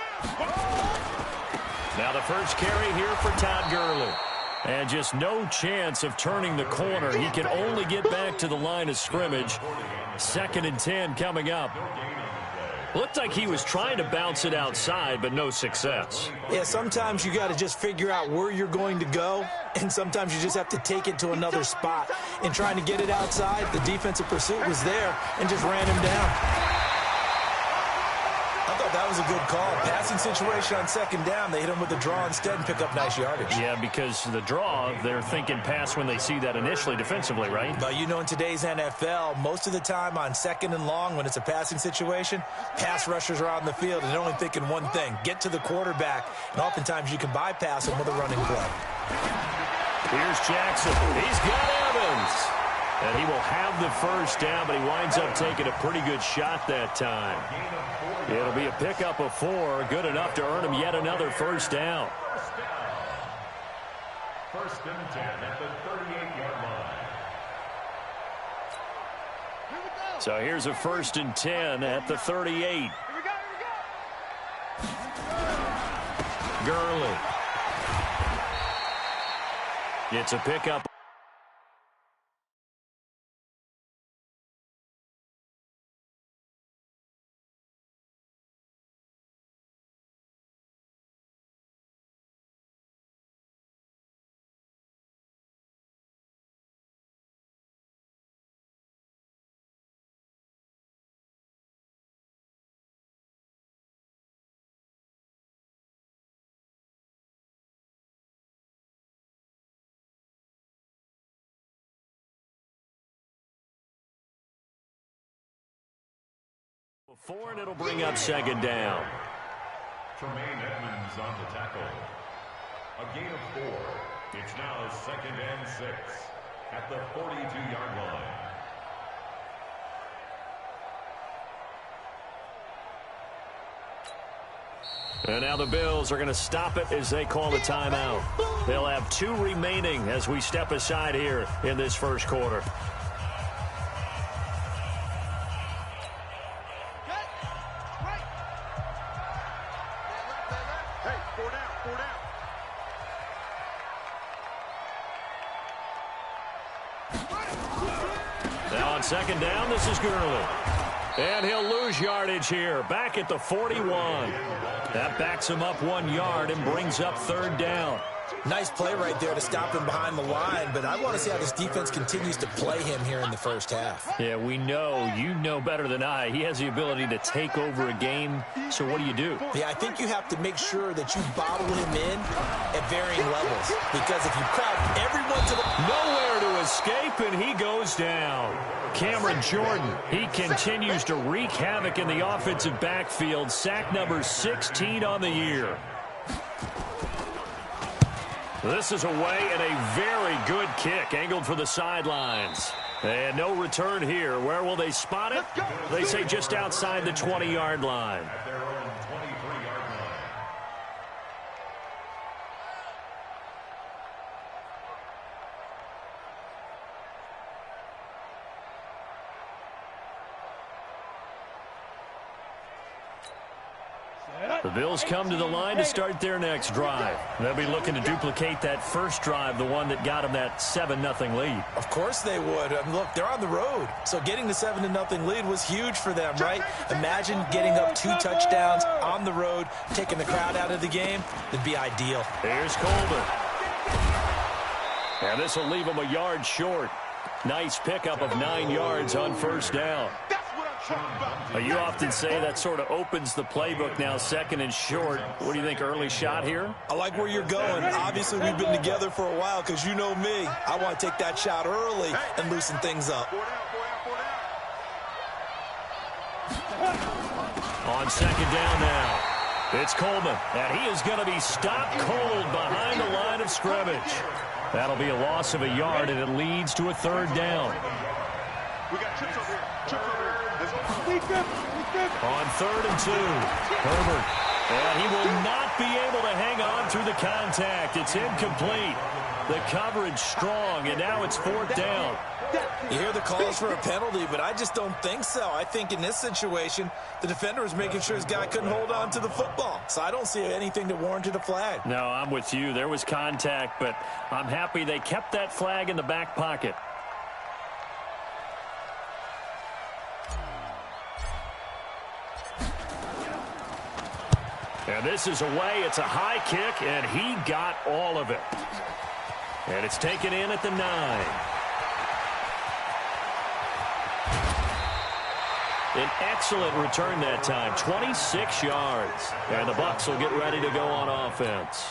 [SPEAKER 1] Now the first carry here for Todd Gurley. And just no chance of turning the corner. He can only get back to the line of scrimmage. 2nd and 10 coming up. Looked like he was trying to bounce it outside, but no success.
[SPEAKER 2] Yeah, sometimes you got to just figure out where you're going to go, and sometimes you just have to take it to another spot. And trying to get it outside, the defensive pursuit was there and just ran him down. I thought that was a good call. Passing situation on 2nd down, they hit him with the draw instead and pick up nice yardage.
[SPEAKER 1] Yeah, because the draw, they're thinking pass when they see that initially defensively, right?
[SPEAKER 2] But you know, in today's NFL, most of the time on 2nd and long, when it's a passing situation, pass rushers are on the field and they're only thinking one thing, get to the quarterback. And oftentimes you can bypass him with a running play.
[SPEAKER 1] Here's Jackson. He's got Evans. And he will have the first down, but he winds up taking a pretty good shot that time. It'll be a pickup of 4, good enough to earn him yet another first down.
[SPEAKER 3] First and 10 at the 38-yard line.
[SPEAKER 4] Here we go.
[SPEAKER 1] So here's a 1st and 10 at the 38.
[SPEAKER 4] Here we go.
[SPEAKER 1] Gurley. It's a pickup. 4, and it'll bring up second down.
[SPEAKER 3] Tremaine Edmonds on the tackle. A gain of 4. It's now 2nd and 6 at the 42-yard line.
[SPEAKER 1] And now the Bills are going to stop it as they call a timeout. They'll have 2 remaining as we step aside here in this first quarter. Now on second down, this is Gurley. And he'll lose yardage here, back at the 41. That backs him up 1 yard and brings up third down.
[SPEAKER 2] Nice play right there to stop him behind the line, but I want to see how this defense continues to play him here in the first half.
[SPEAKER 1] Yeah, we know, you know better than I, he has the ability to take over a game, so what do?
[SPEAKER 2] Yeah, I think you have to make sure that you bottle him in at varying levels, because if you crowd everyone to the...
[SPEAKER 1] Nowhere to escape, and he goes down. Cameron Jordan, he continues to wreak havoc in the offensive backfield, sack number 16 on the year. This is away and a very good kick, angled for the sidelines. And no return here. Where will they spot it? They say just outside the 20-yard line.
[SPEAKER 3] At their own 23-yard line.
[SPEAKER 1] The Bills come to the line to start their next drive. They'll be looking to duplicate that first drive, the one that got them that 7-0 lead.
[SPEAKER 2] Of course they would. Look, they're on the road, so getting the 7-0 lead was huge for them, right? Imagine getting up 2 touchdowns on the road, taking the crowd out of the game. It'd be ideal.
[SPEAKER 1] Here's Coleman. And this will leave him a yard short. Nice pickup of 9 yards on first down. You often say that sort of opens the playbook now, 2nd and short. What do you think, early shot here?
[SPEAKER 2] I like where you're going. Obviously, we've been together for a while because you know me. I want to take that shot early and loosen things up.
[SPEAKER 1] On second down now, it's Coleman, and he is going to be stopped cold behind the line of scrimmage. That'll be a loss of a yard, and it leads to a third down.
[SPEAKER 4] We got trips over here. Trips over here.
[SPEAKER 1] On 3rd and 2, Herbert. And he will not be able to hang on through the contact. It's incomplete. The coverage strong, and now it's 4th down.
[SPEAKER 2] You hear the calls for a penalty, but I just don't think so. I think in this situation, the defender was making sure his guy couldn't hold on to the football. So I don't see anything that warranted a flag.
[SPEAKER 1] No, I'm with you. There was contact, but I'm happy they kept that flag in the back pocket. And this is away. It's a high kick, and he got all of it. And it's taken in at the 9. An excellent return that time, 26 yards. And the Bucs will get ready to go on offense.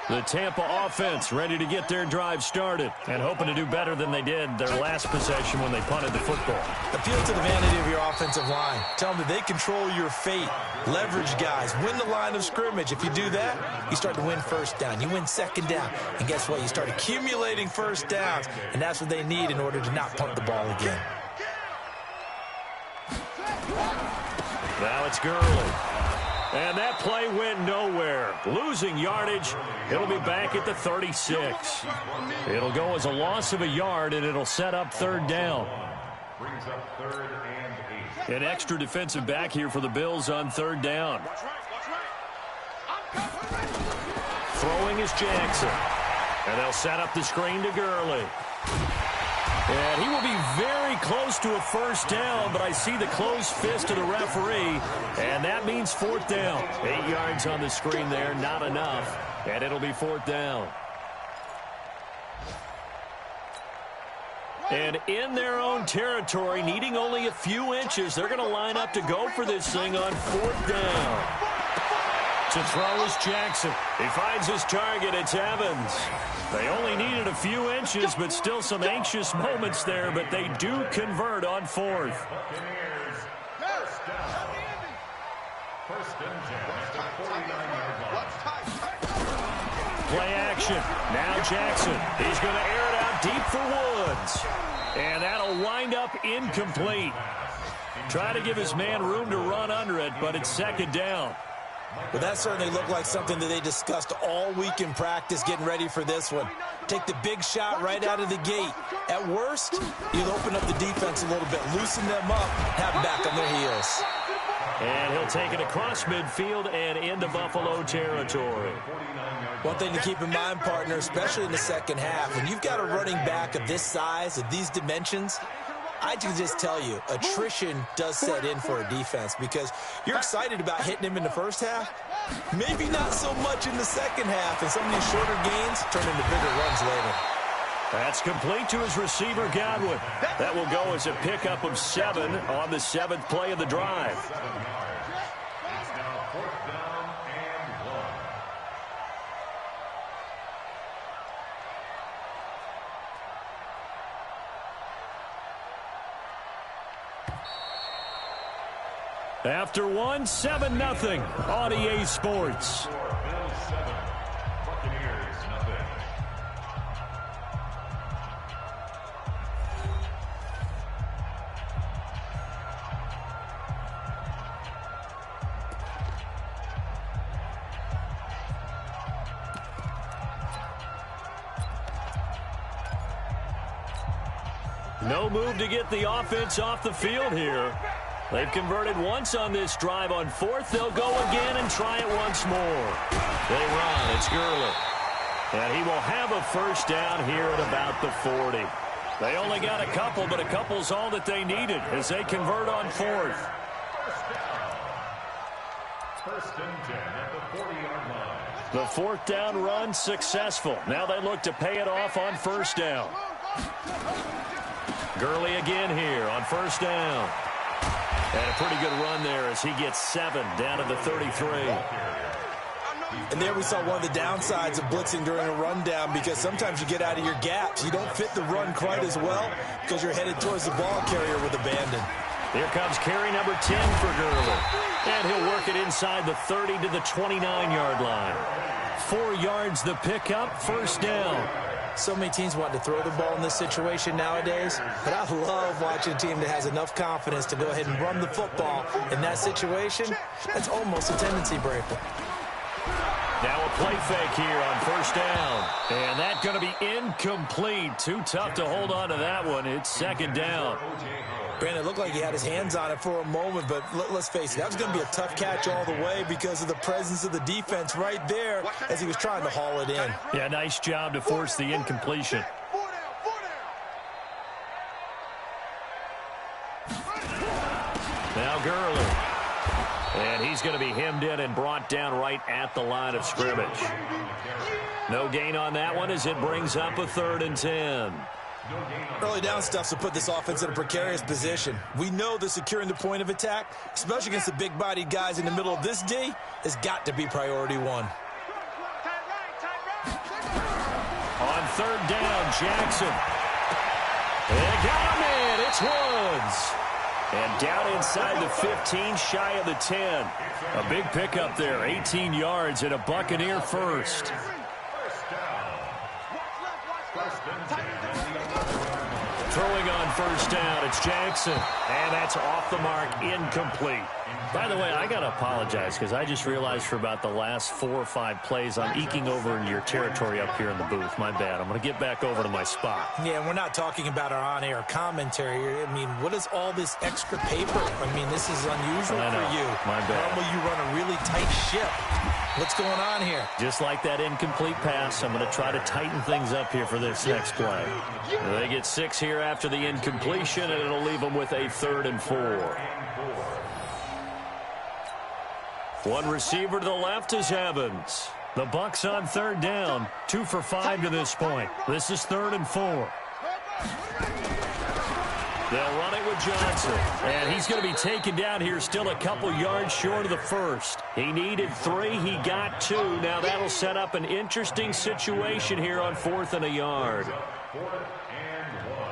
[SPEAKER 1] The Tampa offense ready to get their drive started and hoping to do better than they did their last possession when they punted the football.
[SPEAKER 2] Appeal to the vanity of your offensive line. Tell them that they control your fate. Leverage guys. Win the line of scrimmage. If you do that, you start to win first down. You win second down. And guess what? You start accumulating first downs. And that's what they need in order to not punt the ball again.
[SPEAKER 1] Now it's Gurley. And that play went nowhere. Losing yardage. It'll be back at the 36. It'll go as a loss of a yard, and it'll set up third down.
[SPEAKER 3] Brings up 3rd and 8.
[SPEAKER 1] An extra defensive back here for the Bills on third down. Throwing is Jackson. And they'll set up the screen to Gurley. And he will be very close to a first down, but I see the closed fist of the referee, and that means 4th down. 8 yards on the screen there, not enough, and it'll be 4th down. And in their own territory, needing only a few inches, they're going to line up to go for this thing on 4th down. To throw is Jackson. He finds his target. It's Evans. They only needed a few inches, but still some anxious moments there, but they do convert on 4th.
[SPEAKER 3] Buccaneers, first First and 10 at the 49-yard line.
[SPEAKER 1] Play action. Now Jackson. He's going to air it out deep for Woods. And that'll wind up incomplete. Trying to give his man room to run under it, but it's second down.
[SPEAKER 2] Well, that certainly looked like something that they discussed all week in practice getting ready for this one. Take the big shot right out of the gate. At worst, you'll open up the defense a little bit, loosen them up, have them back on their heels.
[SPEAKER 1] And he'll take it across midfield and into Buffalo territory.
[SPEAKER 2] One thing to keep in mind, partner, especially in the second half, when you've got a running back of this size, of these dimensions, I can just tell you, attrition does set in for a defense because you're excited about hitting him in the first half. Maybe not so much in the second half, and some of these shorter gains turn into bigger runs later.
[SPEAKER 1] That's complete to his receiver, Godwin. That will go as a pickup of 7 on the 7th play of the drive.
[SPEAKER 3] 7 yards. It's now 4th down and 1.
[SPEAKER 1] After 1, 7-0 on EA Sports.
[SPEAKER 3] Bills 7, Buccaneers nothing.
[SPEAKER 1] No move to get the offense off the field here. They've converted once on this drive. On 4th, they'll go again and try it once more. They run. It's Gurley. And he will have a first down here at about the 40. They only got a couple, but a couple's all that they needed as they convert on 4th.
[SPEAKER 3] First and 10 at the 40-yard line.
[SPEAKER 1] The 4th down run successful. Now they look to pay it off on first down. Gurley again here on first down. And a pretty good run there as he gets 7 down to the 33.
[SPEAKER 2] And there we saw one of the downsides of blitzing during a rundown because sometimes you get out of your gaps. You don't fit the run quite as well because you're headed towards the ball carrier with abandon.
[SPEAKER 1] Here comes carry number 10 for Gurley. And he'll work it inside the 30 to the 29-yard line. 4 yards the pickup, first down.
[SPEAKER 2] So many teams want to throw the ball in this situation nowadays, but I love watching a team that has enough confidence to go ahead and run the football in that situation. That's almost a tendency breaker.
[SPEAKER 1] Now a play fake here on first down. And that's going to be incomplete. Too tough to hold on to that one. It's second down.
[SPEAKER 2] Brandon, it looked like he had his hands on it for a moment, but let's face it, that was going to be a tough catch all the way because of the presence of the defense right there as he was trying to haul it in.
[SPEAKER 1] Yeah, nice job to force the incompletion. Now Gurley. And he's going to be hemmed in and brought down right at the line of scrimmage. No gain on that one as it brings up a 3rd and 10.
[SPEAKER 2] Early down stuff to put this offense in a precarious position. We know that securing the point of attack, especially against the big-bodied guys in the middle of this D, has got to be priority 1.
[SPEAKER 1] On 3rd down, Jackson. They got him in. It's Woods. And down inside the 15, shy of the 10. A big pickup there, 18 yards and a Buccaneer first. Throwing on first down, it's Jackson. And that's off the mark, incomplete. By the way, I got to apologize because I just realized for about the last 4 or 5 plays, I'm eking over into your territory up here in the booth. My bad. I'm going to get back over to my spot.
[SPEAKER 2] Yeah, we're not talking about our on-air commentary. I mean, what is all this extra paper? I mean, this is unusual for you.
[SPEAKER 1] My bad.
[SPEAKER 2] Normally you run a really tight ship. What's going on here?
[SPEAKER 1] Just like that incomplete pass, I'm going to try to tighten things up here for this next play. They get 6 here after the incompletion, and it'll leave them with a 3rd and 4. One receiver to the left is Evans. The Bucs on 3rd down, 2 for 5 to this point. This is 3rd and 4. They'll run it with Johnson. And he's going to be taken down here still a couple yards short of the first. He needed 3. He got 2. Now that'll set up an interesting situation here on 4th and a yard.
[SPEAKER 3] 4th and 1.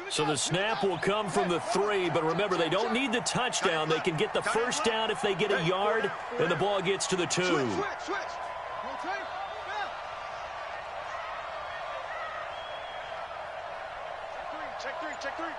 [SPEAKER 1] So the snap will come from the 3, but remember, they don't need the touchdown. They can get the first down if they get a yard, and the ball gets to the 2.
[SPEAKER 4] Switch. Check three.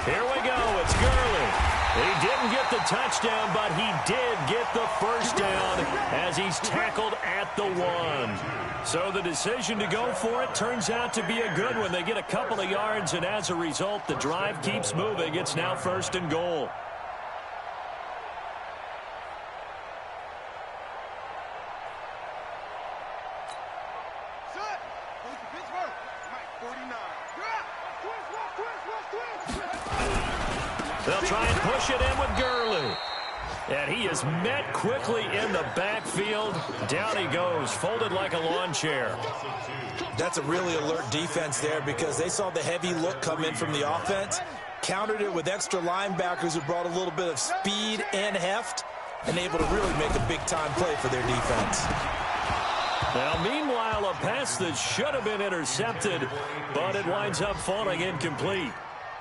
[SPEAKER 1] Here we go. It's Gurley. He didn't get the touchdown, but he did get the first down as he's tackled at the 1. So the decision to go for it turns out to be a good one. They get a couple of yards, and as a result, the drive keeps moving. It's now 1st and goal. They'll try and push it in with Gurley. And he is met quickly in the backfield. Down he goes, folded like a lawn chair.
[SPEAKER 2] That's a really alert defense there because they saw the heavy look come in from the offense, countered it with extra linebackers who brought a little bit of speed and heft, and able to really make a big-time play for their defense.
[SPEAKER 1] Now, meanwhile, a pass that should have been intercepted, but it winds up falling incomplete.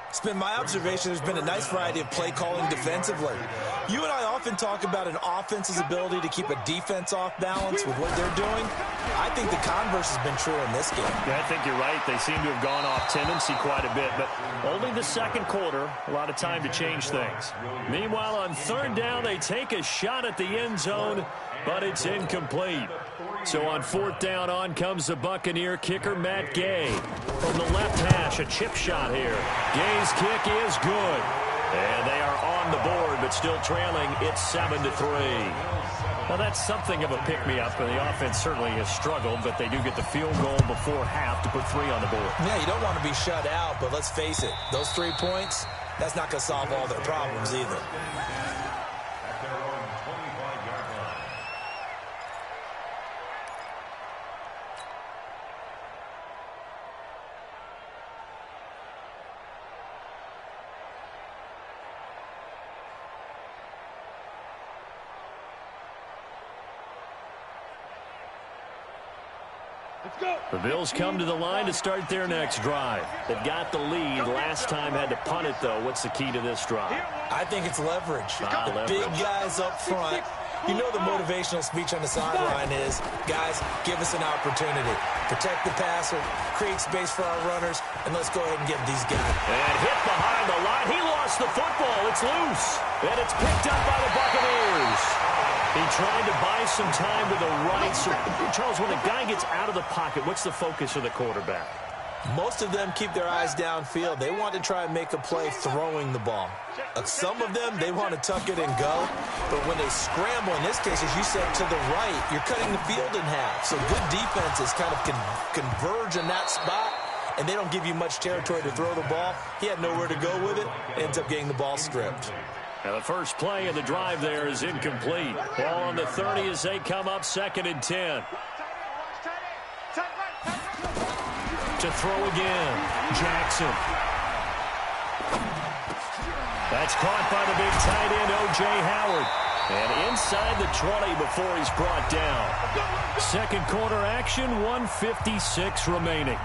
[SPEAKER 2] It's been my observation there's been a nice variety of play calling defensively. You and I often talk about an offense's ability to keep a defense off balance with what they're doing. I think the converse has been true in this game.
[SPEAKER 1] Yeah, I think you're right. They seem to have gone off tendency quite a bit, but only the second quarter, a lot of time to change things. Meanwhile, on 3rd down, they take a shot at the end zone, but it's incomplete. So on 4th down, on comes the Buccaneer kicker, Matt Gay. From the left hash, a chip shot here. Gay's kick is good. And they are on the board, but still trailing. It's 7-3. Well, that's something of a pick-me-up, and the offense certainly has struggled, but they do get the field goal before half to put 3 on the board.
[SPEAKER 2] Yeah, you don't want to be shut out, but let's face it, those 3 points, that's not going to solve all their problems either.
[SPEAKER 1] The Bills come to the line to start their next drive. They've got the lead. Last time had to punt it, though. What's the key to this drive?
[SPEAKER 2] I think it's leverage. The
[SPEAKER 1] leverage.
[SPEAKER 2] Big guys up front. You know the motivational speech on the sideline is, guys, give us an opportunity. Protect the passer, create space for our runners, and let's go ahead and get these guys.
[SPEAKER 1] And hit behind the line. He lost the football. It's loose. And it's picked up by the Buccaneers. He tried to buy some time to the right. So, Charles, when a guy gets out of the pocket, what's the focus of the quarterback?
[SPEAKER 2] Most of them keep their eyes downfield. They want to try and make a play throwing the ball. Some of them, they want to tuck it and go. But when they scramble, in this case, as you said, to the right, you're cutting the field in half. So good defenses kind of converge in that spot, and they don't give you much territory to throw the ball. He had nowhere to go with it. Ends up getting the ball stripped.
[SPEAKER 1] Now the first play of the drive there is incomplete. Ball on the 30 as they come up 2nd and 10. To throw again, Jackson. That's caught by the big tight end, O.J. Howard. And inside the 20 before he's brought down. Second quarter action, 1:56 remaining.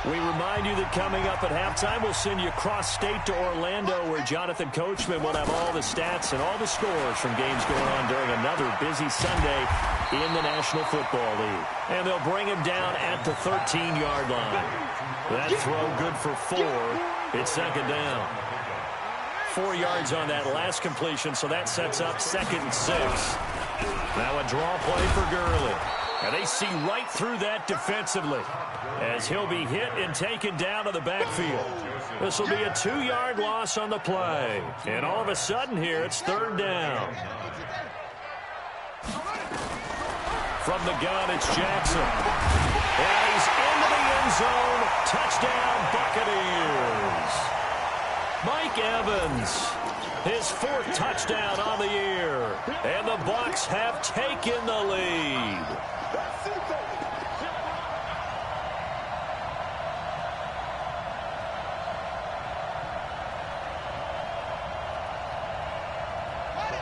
[SPEAKER 1] We remind you that coming up at halftime, we'll send you cross-state to Orlando, where Jonathan Coachman will have all the stats and all the scores from games going on during another busy Sunday in the National Football League. And they'll bring him down at the 13-yard line. That throw good for 4. It's 2nd down. 4 yards on that last completion, so that sets up 2nd and 6. Now a draw play for Gurley. And they see right through that defensively as he'll be hit and taken down to the backfield. This will be a 2-yard loss on the play. And all of a sudden here, it's 3rd down. From the gun, it's Jackson. And he's into the end zone. Touchdown, Buccaneers. Mike Evans, his 4th touchdown on the year. And the Bucs have taken the lead.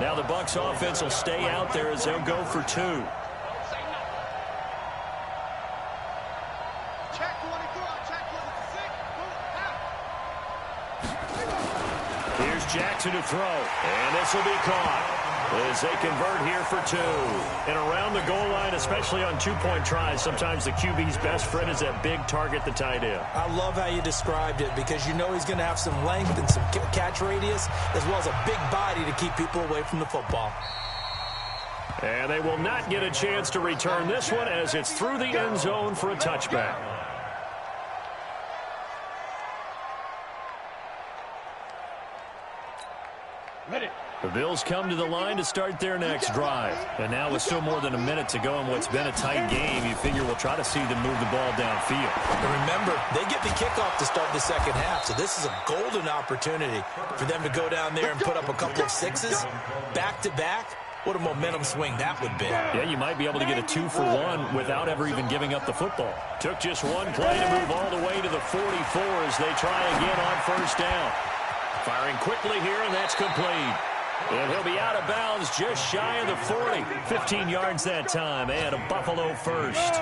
[SPEAKER 1] Now the Bucs offense will stay out there as they'll go for 2. motion to throw. And this will be caught as they convert here for 2. And around the goal line, especially on two-point tries, sometimes the QB's best friend is that big target, the tight end.
[SPEAKER 2] I love how you described it because you know he's going to have some length and some catch radius as well as a big body to keep people away from the football.
[SPEAKER 1] And they will not get a chance to return this one as it's through the end zone for a touchback.
[SPEAKER 5] Ready.
[SPEAKER 1] The Bills come to the line to start their next drive. And now with still more than a minute to go in what's been a tight game, you figure we'll try to see them move the ball downfield.
[SPEAKER 2] And remember, they get the kickoff to start the second half, so this is a golden opportunity for them to go down there and put up a couple of sixes back-to-back. What a momentum swing that would be.
[SPEAKER 1] Yeah, you might be able to get a 2-for-1 without ever even giving up the football. Took just one play to move all the way to the 44 as they try again on first down. Firing quickly here, and that's complete. And he'll be out of bounds just shy of the 40. 15 yards that time, and a Buffalo first.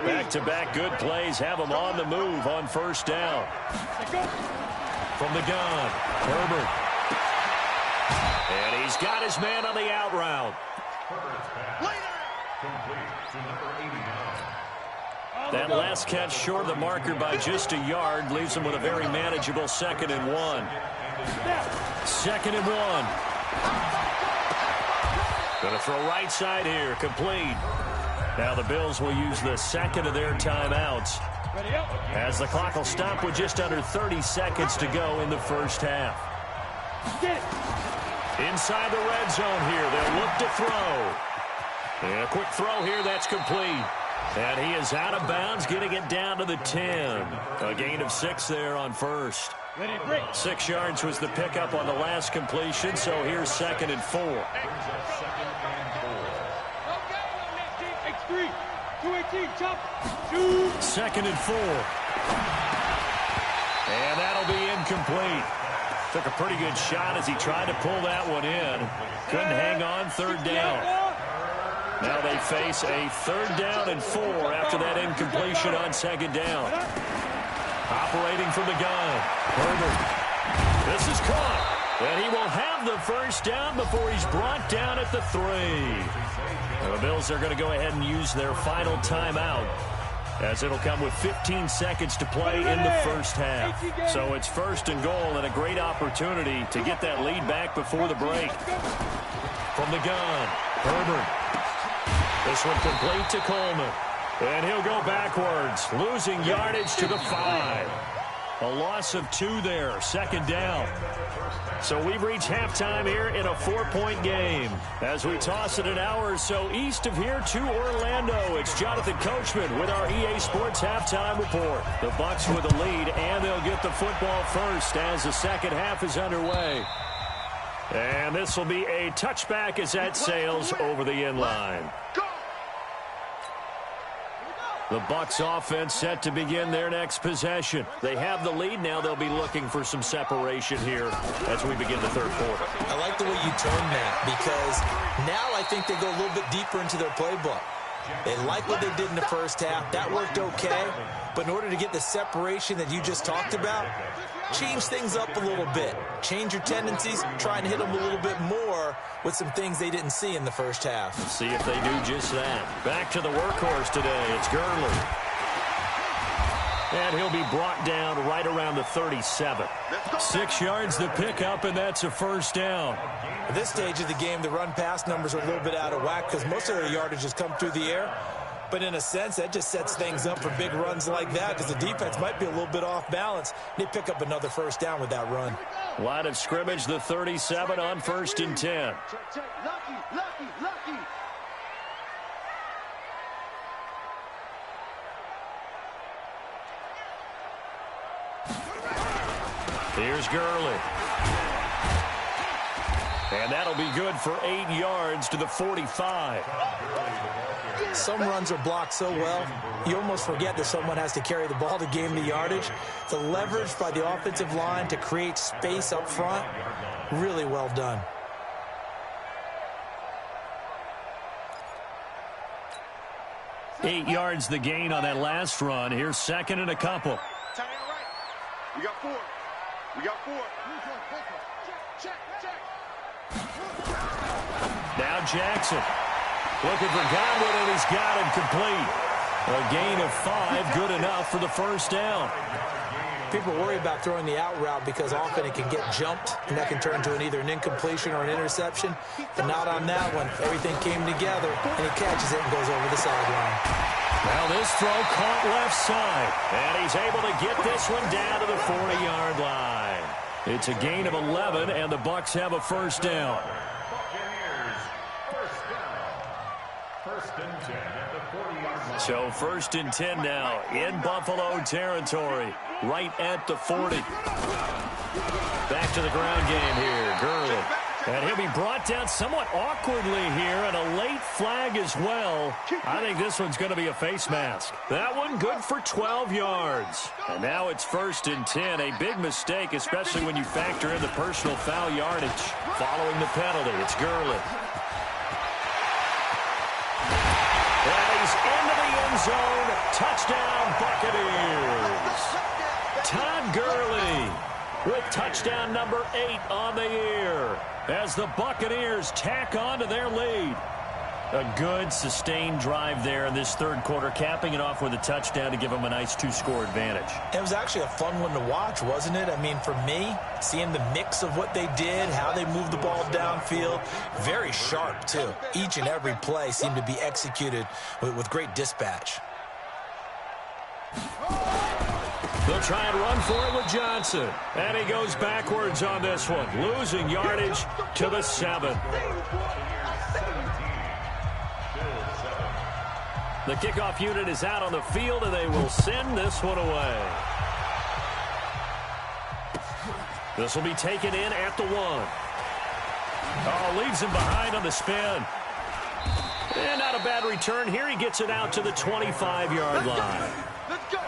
[SPEAKER 1] Back-to-back good plays have them on the move on first down. From the gun, Herbert. And he's got his man on the out route. That last catch short of the marker by just a yard leaves him with a very manageable 2nd and 1. 2nd and 1. Going to throw right side here, complete. Now the Bills will use the second of their timeouts as the clock will stop with just under 30 seconds to go in the first half. Inside the red zone here, they'll look to throw. And a quick throw here, that's complete. And he is out of bounds, getting it down to the 10. A gain of 6 there on first. 6 yards was the pickup on the last completion, so here's 2nd and 4.
[SPEAKER 5] X3, 218, chop,
[SPEAKER 1] 2nd and 4. And that'll be incomplete. Took a pretty good shot as he tried to pull that one in. Couldn't hang on, 3rd down. Now they face a 3rd down and 4 after that incompletion on 2nd down. Operating from the gun, Herbert. This is caught. And he will have the first down before he's brought down at the 3. The Bills are going to go ahead and use their final timeout, as it'll come with 15 seconds to play in the first half. So it's 1st and goal and a great opportunity to get that lead back before the break. From the gun, Herbert. This one complete to Coleman. And he'll go backwards, losing yardage to the 5. A loss of 2 there, 2nd down. So we've reached halftime here in a 4-point game. As we toss it an hour or so east of here to Orlando, it's Jonathan Coachman with our EA Sports Halftime Report. The Bucs with the lead, and they'll get the football first as the second half is underway. And this will be a touchback as that sails over the end line. The Bucs offense set to begin their next possession. They have the lead. Now they'll be looking for some separation here as we begin the 3rd quarter.
[SPEAKER 2] I like the way you turned that because now I think they go a little bit deeper into their playbook. They like what they did in the first half. That worked okay. But in order to get the separation that you just talked about, change things up a little bit. Change your tendencies, try and hit them a little bit more with some things they didn't see in the first half.
[SPEAKER 1] Let's see if they do just that. Back to the workhorse today. It's Gurley. And he'll be brought down right around the 37. 6 yards the pickup, and that's a first down.
[SPEAKER 2] At this stage of the game, the run-pass numbers are a little bit out of whack because most of their yardage has come through the air. But in a sense, that just sets things up for big runs like that because the defense might be a little bit off balance. They pick up another first down with that run.
[SPEAKER 1] Line of scrimmage, the 37 on 1st and 10.
[SPEAKER 4] Lucky.
[SPEAKER 1] Here's Gurley. And that'll be good for 8 yards to the 45.
[SPEAKER 2] Some runs are blocked so well, you almost forget that someone has to carry the ball to gain the yardage. The leverage by the offensive line to create space up front, really well done.
[SPEAKER 1] Eight yards the gain on that last run. Here's 2nd and a couple.
[SPEAKER 4] Tight end right. We got 4.
[SPEAKER 1] Now Jackson looking for Godwin, and he's got him complete. A gain of 5, good enough for the first down.
[SPEAKER 2] People worry about throwing the out route because often it can get jumped, and that can turn into either an incompletion or an interception. But not on that one. Everything came together, and he catches it and goes over the sideline.
[SPEAKER 1] Well, this throw caught left side, and he's able to get this one down to the 40-yard line. It's a gain of 11, and the Bucs have a first down.
[SPEAKER 3] First and 10 at the 40-yard line.
[SPEAKER 1] So first and 10 now in Buffalo territory, right at the 40. Back to the ground game here, Gurley. And he'll be brought down somewhat awkwardly here, and a late flag as well. I think this one's going to be a face mask. That one good for 12 yards. And now it's first and 10. A big mistake, especially when you factor in the personal foul yardage. Following the penalty, it's Gurley. And he's into the end zone. Touchdown, Buccaneers. Todd Gurley with touchdown number 8 on the year as the Buccaneers tack on to their lead. A good, sustained drive there in this third quarter, capping it off with a touchdown to give them a nice 2-score advantage.
[SPEAKER 2] It was actually a fun one to watch, wasn't it? I mean, for me, seeing the mix of what they did, how they moved the ball downfield, very sharp, too. Each and every play seemed to be executed with great dispatch.
[SPEAKER 1] They'll try and run for it with Johnson. And he goes backwards on this one, losing yardage to the 7. The kickoff unit is out on the field, and they will send this one away. This will be taken in at the 1. Oh, leaves him behind on the spin. And not a bad return here. He gets it out to the 25-yard line.
[SPEAKER 4] Let's go.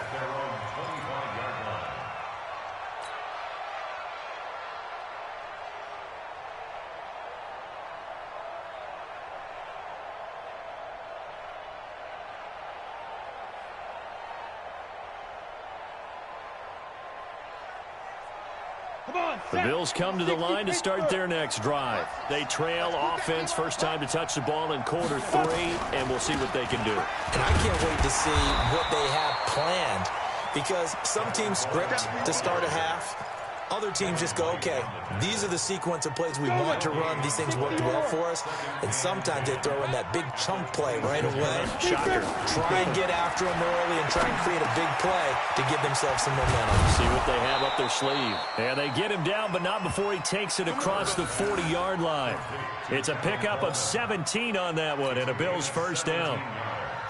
[SPEAKER 1] The Bills come to the line to start their next drive. They trail offense, first time to touch the ball in quarter 3, and we'll see what they can do.
[SPEAKER 2] And I can't wait to see what they have planned, because some teams script to start a half. Other teams just go, okay, these are the sequence of plays we want to run. These things worked well for us. And sometimes they throw in that big chunk play right away.
[SPEAKER 1] Shocker.
[SPEAKER 2] Try and get after them early and try and create a big play to give themselves some momentum.
[SPEAKER 1] See what they have up their sleeve. And they get him down, but not before he takes it across the 40-yard line. It's a pickup of 17 on that one, and a Bills first down.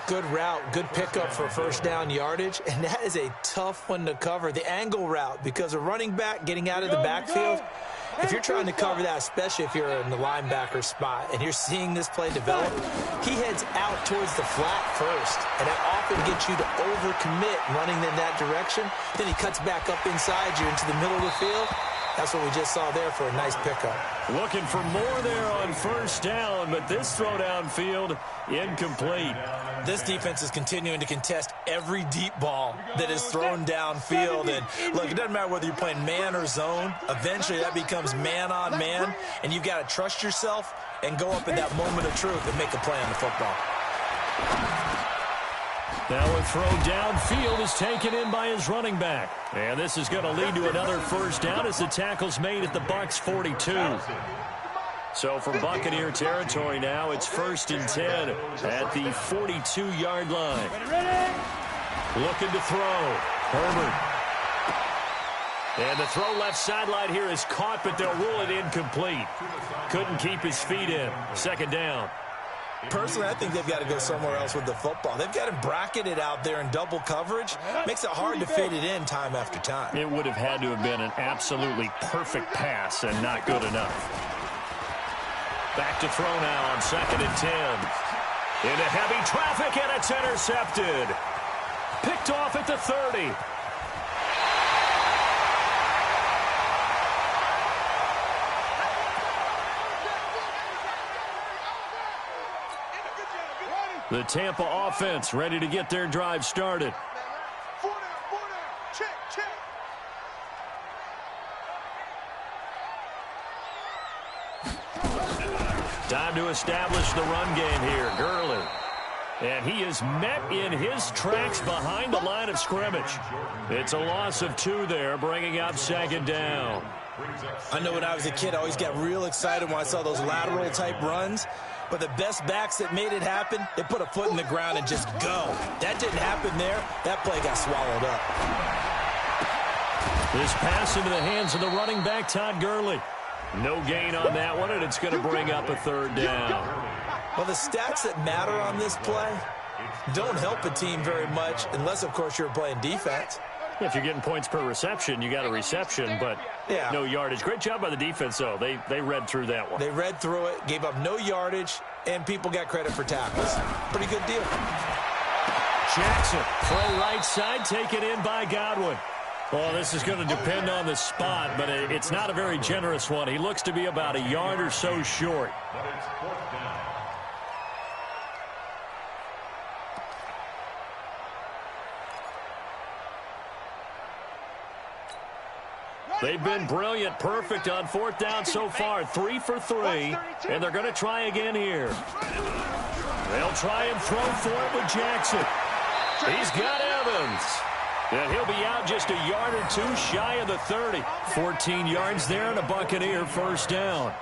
[SPEAKER 2] Good route, good pickup for first down yardage, and that is a tough one to cover. The angle route, because a running back getting out of the backfield, if you're trying to cover that, especially if you're in the linebacker spot and you're seeing this play develop, he heads out towards the flat first, and that often gets you to overcommit running in that direction. Then he cuts back up inside you into the middle of the field. That's what we just saw there for a nice pickup.
[SPEAKER 1] Looking for more there on first down, but this throw downfield incomplete.
[SPEAKER 2] This defense is continuing to contest every deep ball that is thrown downfield. And look, it doesn't matter whether you're playing man or zone. Eventually that becomes man on man, and you've got to trust yourself and go up at that moment of truth and make a play on the football.
[SPEAKER 1] Now a throw downfield is taken in by his running back. And this is going to lead to another first down as the tackle's made at the Bucs 42. So from Buccaneer territory now, it's first and 10 at the 42-yard line. Looking to throw. Herbert. And the throw left sideline here is caught, but they'll rule it incomplete. Couldn't keep his feet in. Second down.
[SPEAKER 2] Personally, I think they've got to go somewhere else with the football. They've got him bracketed out there in double coverage. Makes it hard to fit it in time after time.
[SPEAKER 1] It would have had to have been an absolutely perfect pass and not good enough. Back to throw now on second and 10. Into heavy traffic, and it's intercepted. Picked off at the 30. The Tampa offense ready to get their drive started.
[SPEAKER 4] 4 down, check, check.
[SPEAKER 1] Time to establish the run game here. Gurley. And he is met in his tracks behind the line of scrimmage. It's a loss of 2 there, bringing up second down.
[SPEAKER 2] I know when I was a kid, I always got real excited when I saw those lateral-type runs. But the best backs that made it happen, they put a foot in the ground and just go. That didn't happen there. That play got swallowed up.
[SPEAKER 1] This pass into the hands of the running back, Todd Gurley. No gain on that one, and it's going to bring up a third down.
[SPEAKER 2] Well, the stats that matter on this play don't help a team very much unless, of course, you're playing defense.
[SPEAKER 1] If you're getting points per reception, you got a reception, but no yardage. Great job by the defense, though. They read through that one.
[SPEAKER 2] They read through it, gave up no yardage, and people got credit for tackles. Pretty good deal.
[SPEAKER 1] Jackson, throw right side, taken in by Godwin. Well, this is going to depend on the spot, but it's not a very generous one. He looks to be about a yard or so short.
[SPEAKER 3] But it's 4th down.
[SPEAKER 1] They've been brilliant, perfect on 4th down so far. 3 for 3, and they're going to try again here. They'll try and throw for it with Jackson. He's got Evans. And he'll be out just a yard or 2 shy of the 30. 14 yards there and a Buccaneer first down.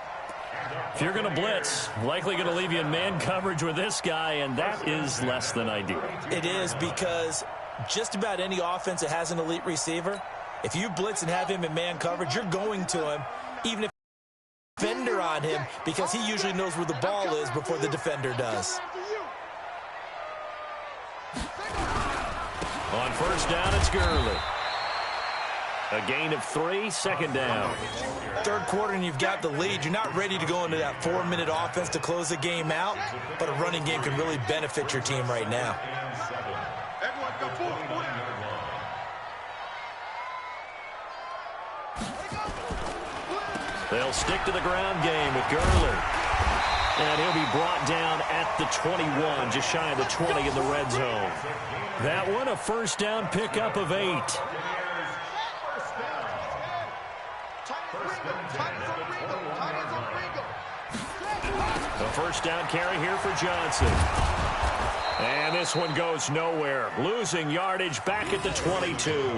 [SPEAKER 1] If you're going to blitz, likely going to leave you in man coverage with this guy, and that is less than ideal.
[SPEAKER 2] It is, because just about any offense that has an elite receiver, if you blitz and have him in man coverage, you're going to him, even if defender on him, because he usually knows where the ball is before the defender does.
[SPEAKER 1] On first down, it's Gurley. A gain of 3, second down.
[SPEAKER 2] Third quarter and you've got the lead. You're not ready to go into that 4-minute offense to close the game out, but a running game can really benefit your team right now.
[SPEAKER 4] Everyone go forward.
[SPEAKER 1] They'll stick to the ground game with Gurley. And he'll be brought down at the 21, just shy of the 20 in the red zone. That one, a first down pickup of 8. The first down carry here for Johnson. And this one goes nowhere. Losing yardage back at the 22.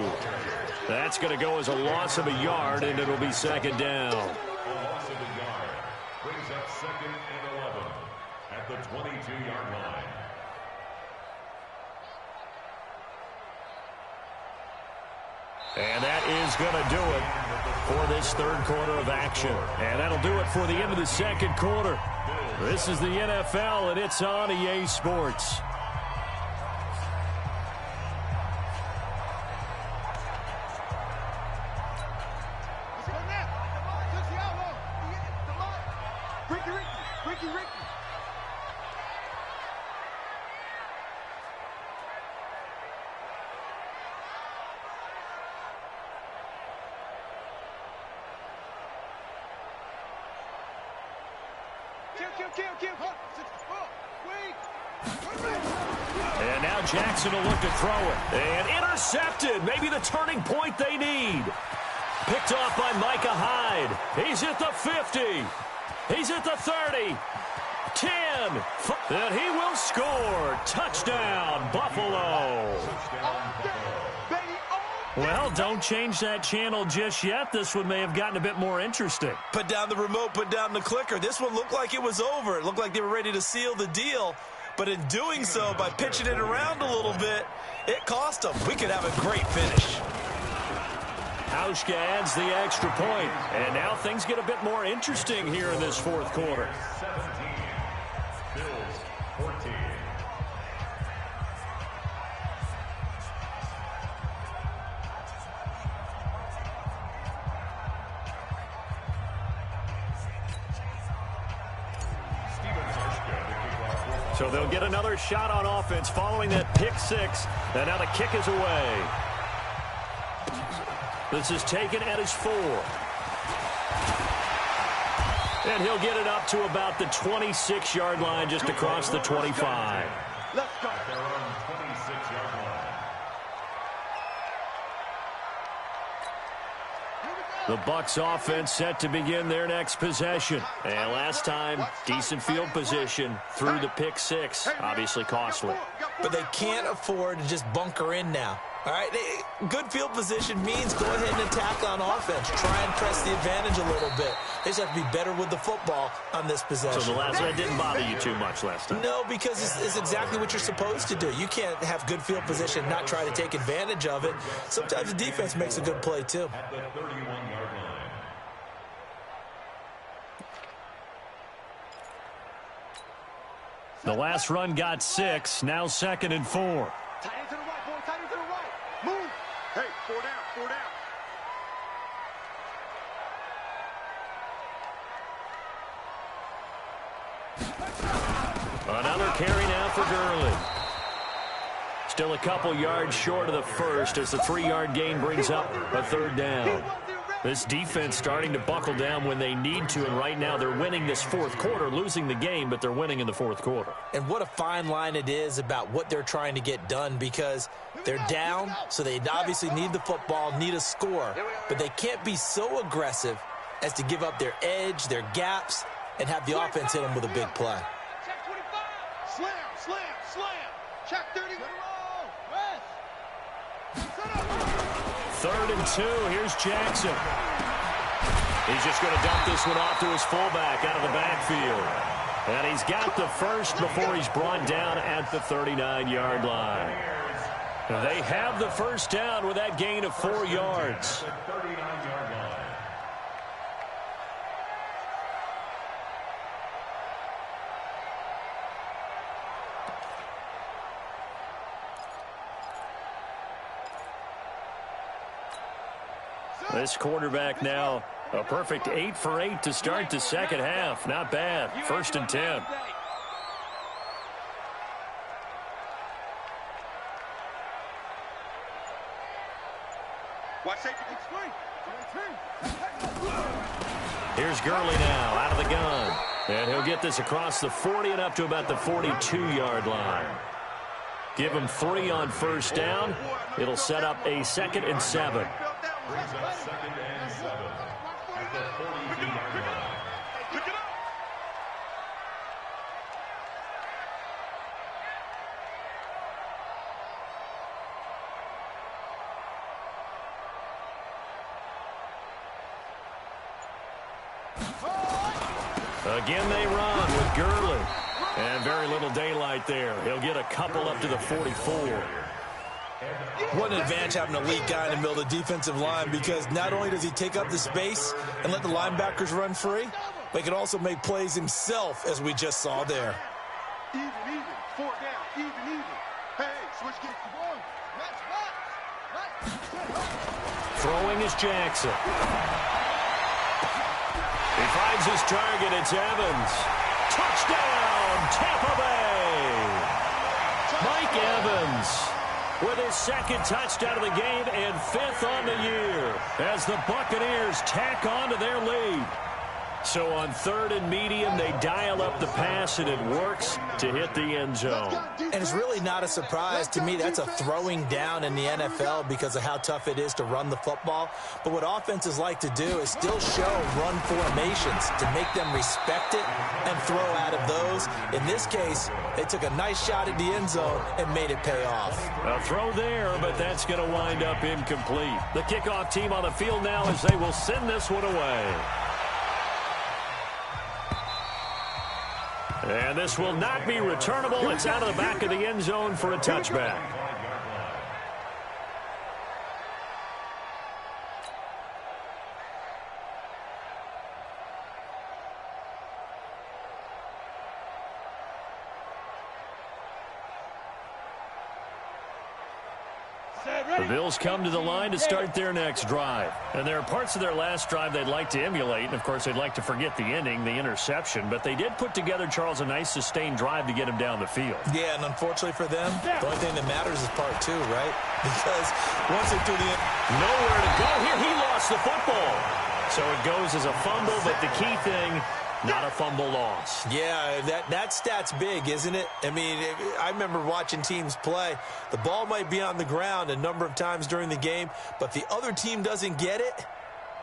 [SPEAKER 1] That's going to go as a loss of a yard, and it'll be second down.
[SPEAKER 3] A loss of a yard brings up 2nd and 11 at the 22-yard line.
[SPEAKER 1] And that is going to do it for this third quarter of action. And that'll do it for the end of the second quarter. This is the NFL, and it's on EA Sports.
[SPEAKER 4] Ricky. Kill.
[SPEAKER 1] And now Jackson will look to throw it. And intercepted. Maybe the turning point they need. Picked off by Micah Hyde. He's at the 50. He's at the 30. 10. And he will score. Touchdown, Buffalo. Well, don't change that channel just yet. This one may have gotten a bit more interesting.
[SPEAKER 2] Put down the remote, put down the clicker. This one looked like it was over. It looked like they were ready to seal the deal. But in doing so, by pitching it around a little bit, it cost them. We could have a great finish.
[SPEAKER 1] Hauschka adds the extra point. And now things get a bit more interesting here in this fourth quarter.
[SPEAKER 3] 17. Bills 14.
[SPEAKER 1] So they'll get another shot on offense following that pick six. And now the kick is away. This is taken at his 4. And he'll get it up to about the 26-yard line, just across the 25.
[SPEAKER 4] Let's go.
[SPEAKER 3] Their own 26-yard line.
[SPEAKER 4] Here we go.
[SPEAKER 1] The Bucs offense set to begin their next possession. And last time, decent field position through the pick six. Obviously costly.
[SPEAKER 2] But they can't afford to just bunker in now. All right, good field position means go ahead and attack on offense. Try and press the advantage a little bit. They just have to be better with the football on this possession.
[SPEAKER 1] So the last one didn't bother you too much last time?
[SPEAKER 2] No, because it's exactly what you're supposed to do. You can't have good field position and not try to take advantage of it. Sometimes the defense makes a good play, too.
[SPEAKER 3] At the 31-yard line.
[SPEAKER 1] The last run got 6, now 2nd and 4.
[SPEAKER 4] Tight end to the right, boy. Tight end to the right. Move. Hey, 4 down, 4 down.
[SPEAKER 1] Another carry now for Gurley. Still a couple yards short of the first as the 3-yard gain brings up a 3rd down. This defense starting to buckle down when they need to, and right now they're winning this 4th quarter, losing the game, but they're winning in the 4th quarter.
[SPEAKER 2] And what a fine line it is about what they're trying to get done, because they're down, so they obviously need the football, need a score, but they can't be so aggressive as to give up their edge, their gaps, and have the offense hit them with a big play.
[SPEAKER 4] Check 25. Slam, slam, slam. Check 30. Set up.
[SPEAKER 1] 3rd and 2, here's Jackson. He's just going to dump this one off to his fullback out of the backfield. And he's got the first before he's brought down at the 39-yard line. They have the first down with that gain of 4 yards.
[SPEAKER 3] The 39-yard line.
[SPEAKER 1] This quarterback now a perfect 8 for 8 to start the second half. Not bad. 1st and 10.
[SPEAKER 4] Watch safety.
[SPEAKER 1] Here's Gurley now out of the gun. And he'll get this across the 40 and up to about the 42-yard line. Give him 3 on 1st down. It'll set up a 2nd and 7.
[SPEAKER 3] Brings up 2nd and 7 at the 42-yard line.
[SPEAKER 4] Pick it up.
[SPEAKER 1] Again they run with Gurley. And very little daylight there. He'll get a couple up to the 44.
[SPEAKER 2] What an advantage having an elite guy in the middle of the defensive line, because not only does he take up the space and let the linebackers run free, but he can also make plays himself, as we just saw there.
[SPEAKER 4] Even. 4 down. Even. Hey, switch kicks.
[SPEAKER 1] Throwing is Jackson. He finds his target. It's Evans. Touchdown, Tampa Bay. Mike Evans with his 2nd touchdown of the game and 5th on the year as the Buccaneers tack on to their lead. So on 3rd and medium, they dial up the pass, and it works to hit the end zone.
[SPEAKER 2] And it's really not a surprise to me. That's a throwing down in the NFL because of how tough it is to run the football. But what offenses like to do is still show run formations to make them respect it and throw out of those. In this case, they took a nice shot at the end zone and made it pay off.
[SPEAKER 1] A throw there, but that's going to wind up incomplete. The kickoff team on the field now as they will send this one away. And this will not be returnable. It's out of the back of the end zone for a touchback. The Bills come to the line to start their next drive. And there are parts of their last drive they'd like to emulate. And, of course, they'd like to forget the ending, the interception. But they did put together, Charles, a nice sustained drive to get him down the field.
[SPEAKER 2] Yeah, and unfortunately for them, the only thing that matters is part 2, right? Because once they threw the end,
[SPEAKER 1] nowhere to go here. He lost the football. So it goes as a fumble, but the key thing, not a fumble loss.
[SPEAKER 2] Yeah, that stat's big, isn't it? I mean, I remember watching teams play. The ball might be on the ground a number of times during the game, but if the other team doesn't get it,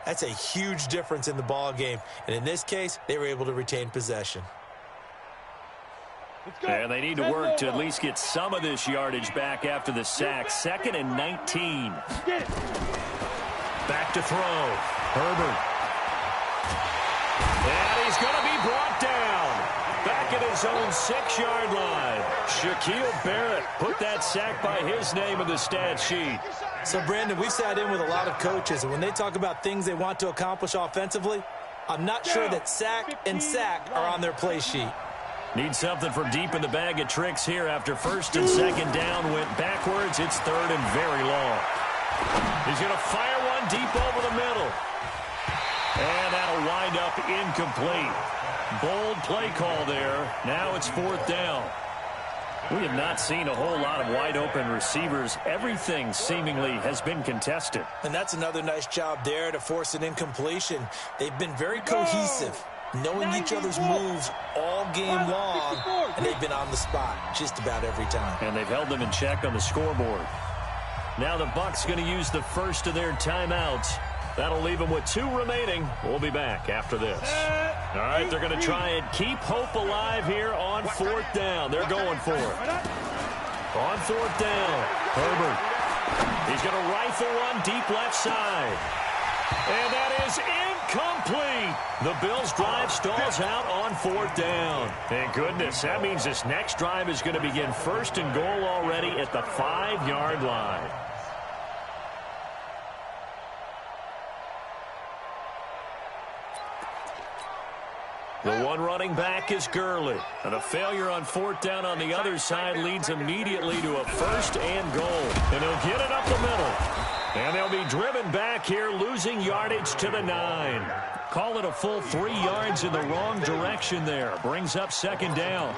[SPEAKER 2] That's a huge difference in the ball game. And in this case, they were able to retain possession.
[SPEAKER 1] And they need to work to at least get some of this yardage back after the sack. 2nd and 19. Back to throw. Herbert. And he's going to be brought down. Back at his own 6-yard line. Shaquille Barrett put that sack by his name in the stat sheet.
[SPEAKER 2] So, Brandon, we've sat in with a lot of coaches, and when they talk about things they want to accomplish offensively, I'm not sure that sack and sack are on their play sheet.
[SPEAKER 1] Need something from deep in the bag of tricks here after 1st and 2nd down went backwards. It's 3rd and very long. He's going to fire one deep over the middle. And that'll wind up incomplete. Bold play call there. Now it's 4th down. We have not seen a whole lot of wide-open receivers. Everything seemingly has been contested.
[SPEAKER 2] And that's another nice job there to force an incompletion. They've been very cohesive, knowing each other's moves all game long, and they've been on the spot just about every time.
[SPEAKER 1] And they've held them in check on the scoreboard. Now the Bucs going to use the first of their timeouts. That'll leave them with 2 remaining. We'll be back after this. All right, they're going to try and keep hope alive here on 4th down. They're going for it. On 4th down, Herbert. He's going to rifle one deep left side. And that is incomplete. The Bills' drive stalls out on 4th down. Thank goodness. That means this next drive is going to begin 1st and goal already at the 5-yard line. The one running back is Gurley. And a failure on 4th down on the other side leads immediately to a 1st and goal. And he'll get it up the middle. And they'll be driven back here, losing yardage to the 9. Call it a full 3 yards in the wrong direction there. Brings up 2nd down.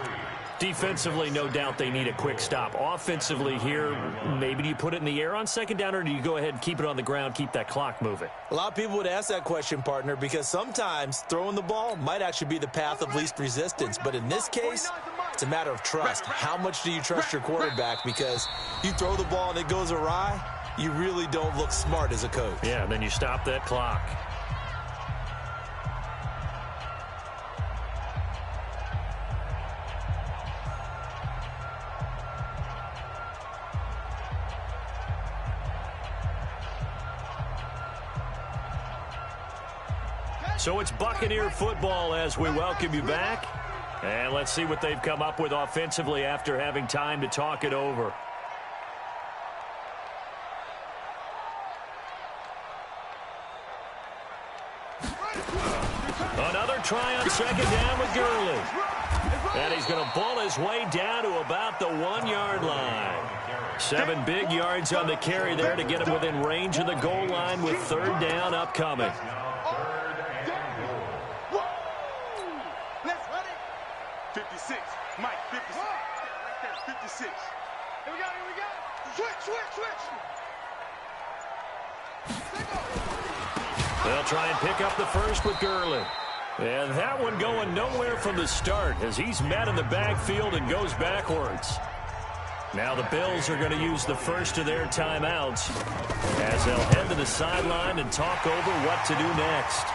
[SPEAKER 1] Defensively, no doubt they need a quick stop. Offensively here, maybe do you put it in the air on 2nd down, or do you go ahead and keep it on the ground, keep that clock moving?
[SPEAKER 2] A lot of people would ask that question, partner, because sometimes throwing the ball might actually be the path of least resistance. But in this case, it's a matter of trust. How much do you trust your quarterback? Because you throw the ball and it goes awry, you really don't look smart as a coach.
[SPEAKER 1] Yeah, and then you stop that clock. So it's Buccaneer football as we welcome you back. And let's see what they've come up with offensively after having time to talk it over. Another try on 2nd down with Gurley. And he's going to ball his way down to about the 1-yard line. 7 big yards on the carry there to get him within range of the goal line with 3rd down upcoming.
[SPEAKER 4] Let's run it. 56. Mike, 56. Right there, 56. Here we go, here we go. Switch.
[SPEAKER 1] They'll try and pick up the first with Gurley. And that one going nowhere from the start as he's met in the backfield and goes backwards. Now the Bills are going to use the first of their timeouts as they'll head to the sideline and talk over what to do next.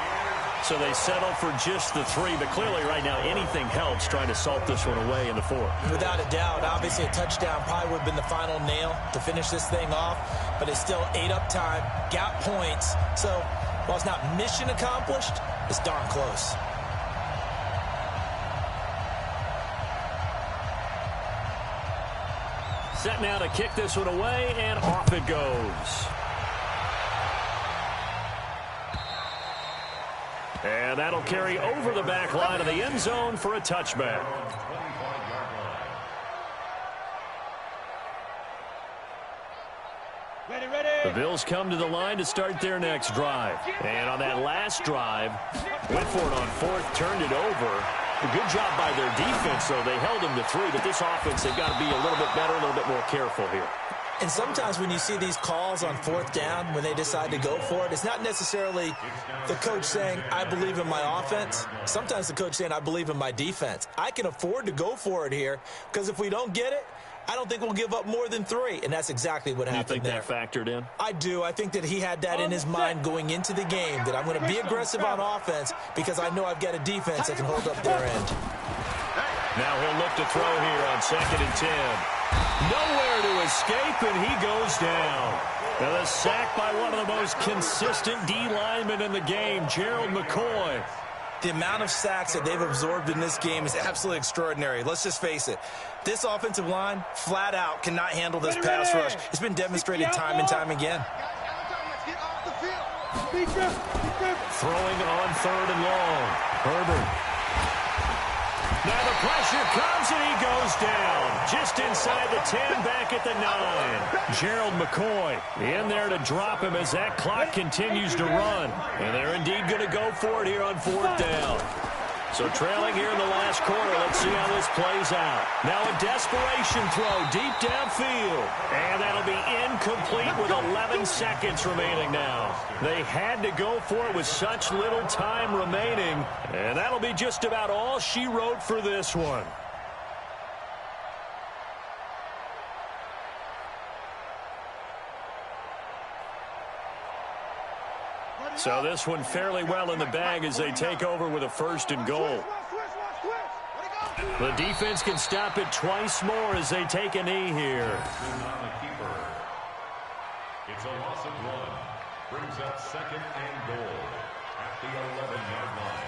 [SPEAKER 1] So they settle for just the 3, but clearly right now anything helps trying to salt this one away in the 4th.
[SPEAKER 2] Without a doubt, obviously a touchdown probably would have been the final nail to finish this thing off, but it's still 8 up time, got points. So while it's not mission accomplished, it's darn close.
[SPEAKER 1] Set now to kick this one away, and off it goes. And that'll carry over the back line of the end zone for a touchback. The Bills come to the line to start their next drive. And on that last drive, went for it on 4th, turned it over. A good job by their defense, though. They held them to 3, but this offense, they've got to be a little bit better, a little bit more careful here.
[SPEAKER 2] And sometimes when you see these calls on 4th down, when they decide to go for it, it's not necessarily the coach saying, I believe in my offense. Sometimes the coach saying, I believe in my defense. I can afford to go for it here because if we don't get it, I don't think we'll give up more than 3, and that's exactly what happened there.
[SPEAKER 1] You think that factored in?
[SPEAKER 2] I do. I think that he had that in his mind going into the game, that I'm going to be aggressive on offense because I know I've got a defense that can hold up their end.
[SPEAKER 1] Now he'll look to throw here on 2nd and 10. Nowhere to escape, and he goes down. Now the sack by one of the most consistent D linemen in the game, Gerald McCoy.
[SPEAKER 6] The amount of sacks that they've absorbed in this game is absolutely extraordinary. Let's just face it. This offensive line, flat out, cannot handle this pass rush. It's been demonstrated time and time again.
[SPEAKER 1] Throwing on 3rd and long. Herbert. Now the pressure comes, and he goes down. Just inside the 10, back at the 9. Gerald McCoy in there to drop him as that clock continues to run. And they're indeed going to go for it here on 4th down. So trailing here in the last quarter, let's see how this plays out. Now a desperation throw deep downfield. And that'll be incomplete with 11 seconds remaining now. They had to go for it with such little time remaining. And that'll be just about all she wrote for this one. So this one fairly well in the bag as they take over with a 1st and goal. The defense can stop it twice more as they take a knee here.
[SPEAKER 3] It's a loss of 1. Brings up 2nd and goal at the 11-yard line.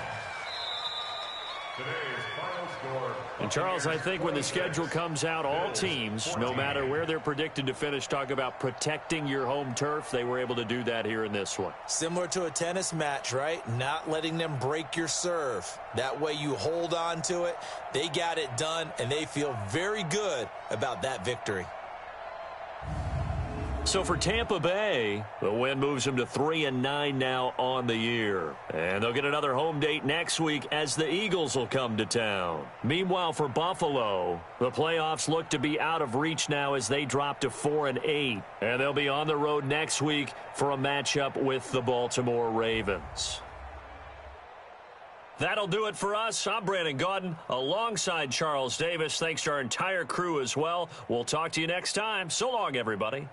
[SPEAKER 3] Today's final score.
[SPEAKER 1] And Charles, I think when the schedule comes out, all teams, no matter where they're predicted to finish, talk about protecting your home turf. They were able to do that here in this one.
[SPEAKER 2] Similar to a tennis match, right? Not letting them break your serve. That way you hold on to it. They got it done, and they feel very good about that victory.
[SPEAKER 1] So for Tampa Bay, the win moves them to 3-9 now on the year. And they'll get another home date next week as the Eagles will come to town. Meanwhile, for Buffalo, the playoffs look to be out of reach now as they drop to 4-8. And they'll be on the road next week for a matchup with the Baltimore Ravens. That'll do it for us. I'm Brandon Gaudin alongside Charles Davis. Thanks to our entire crew as well. We'll talk to you next time. So long, everybody.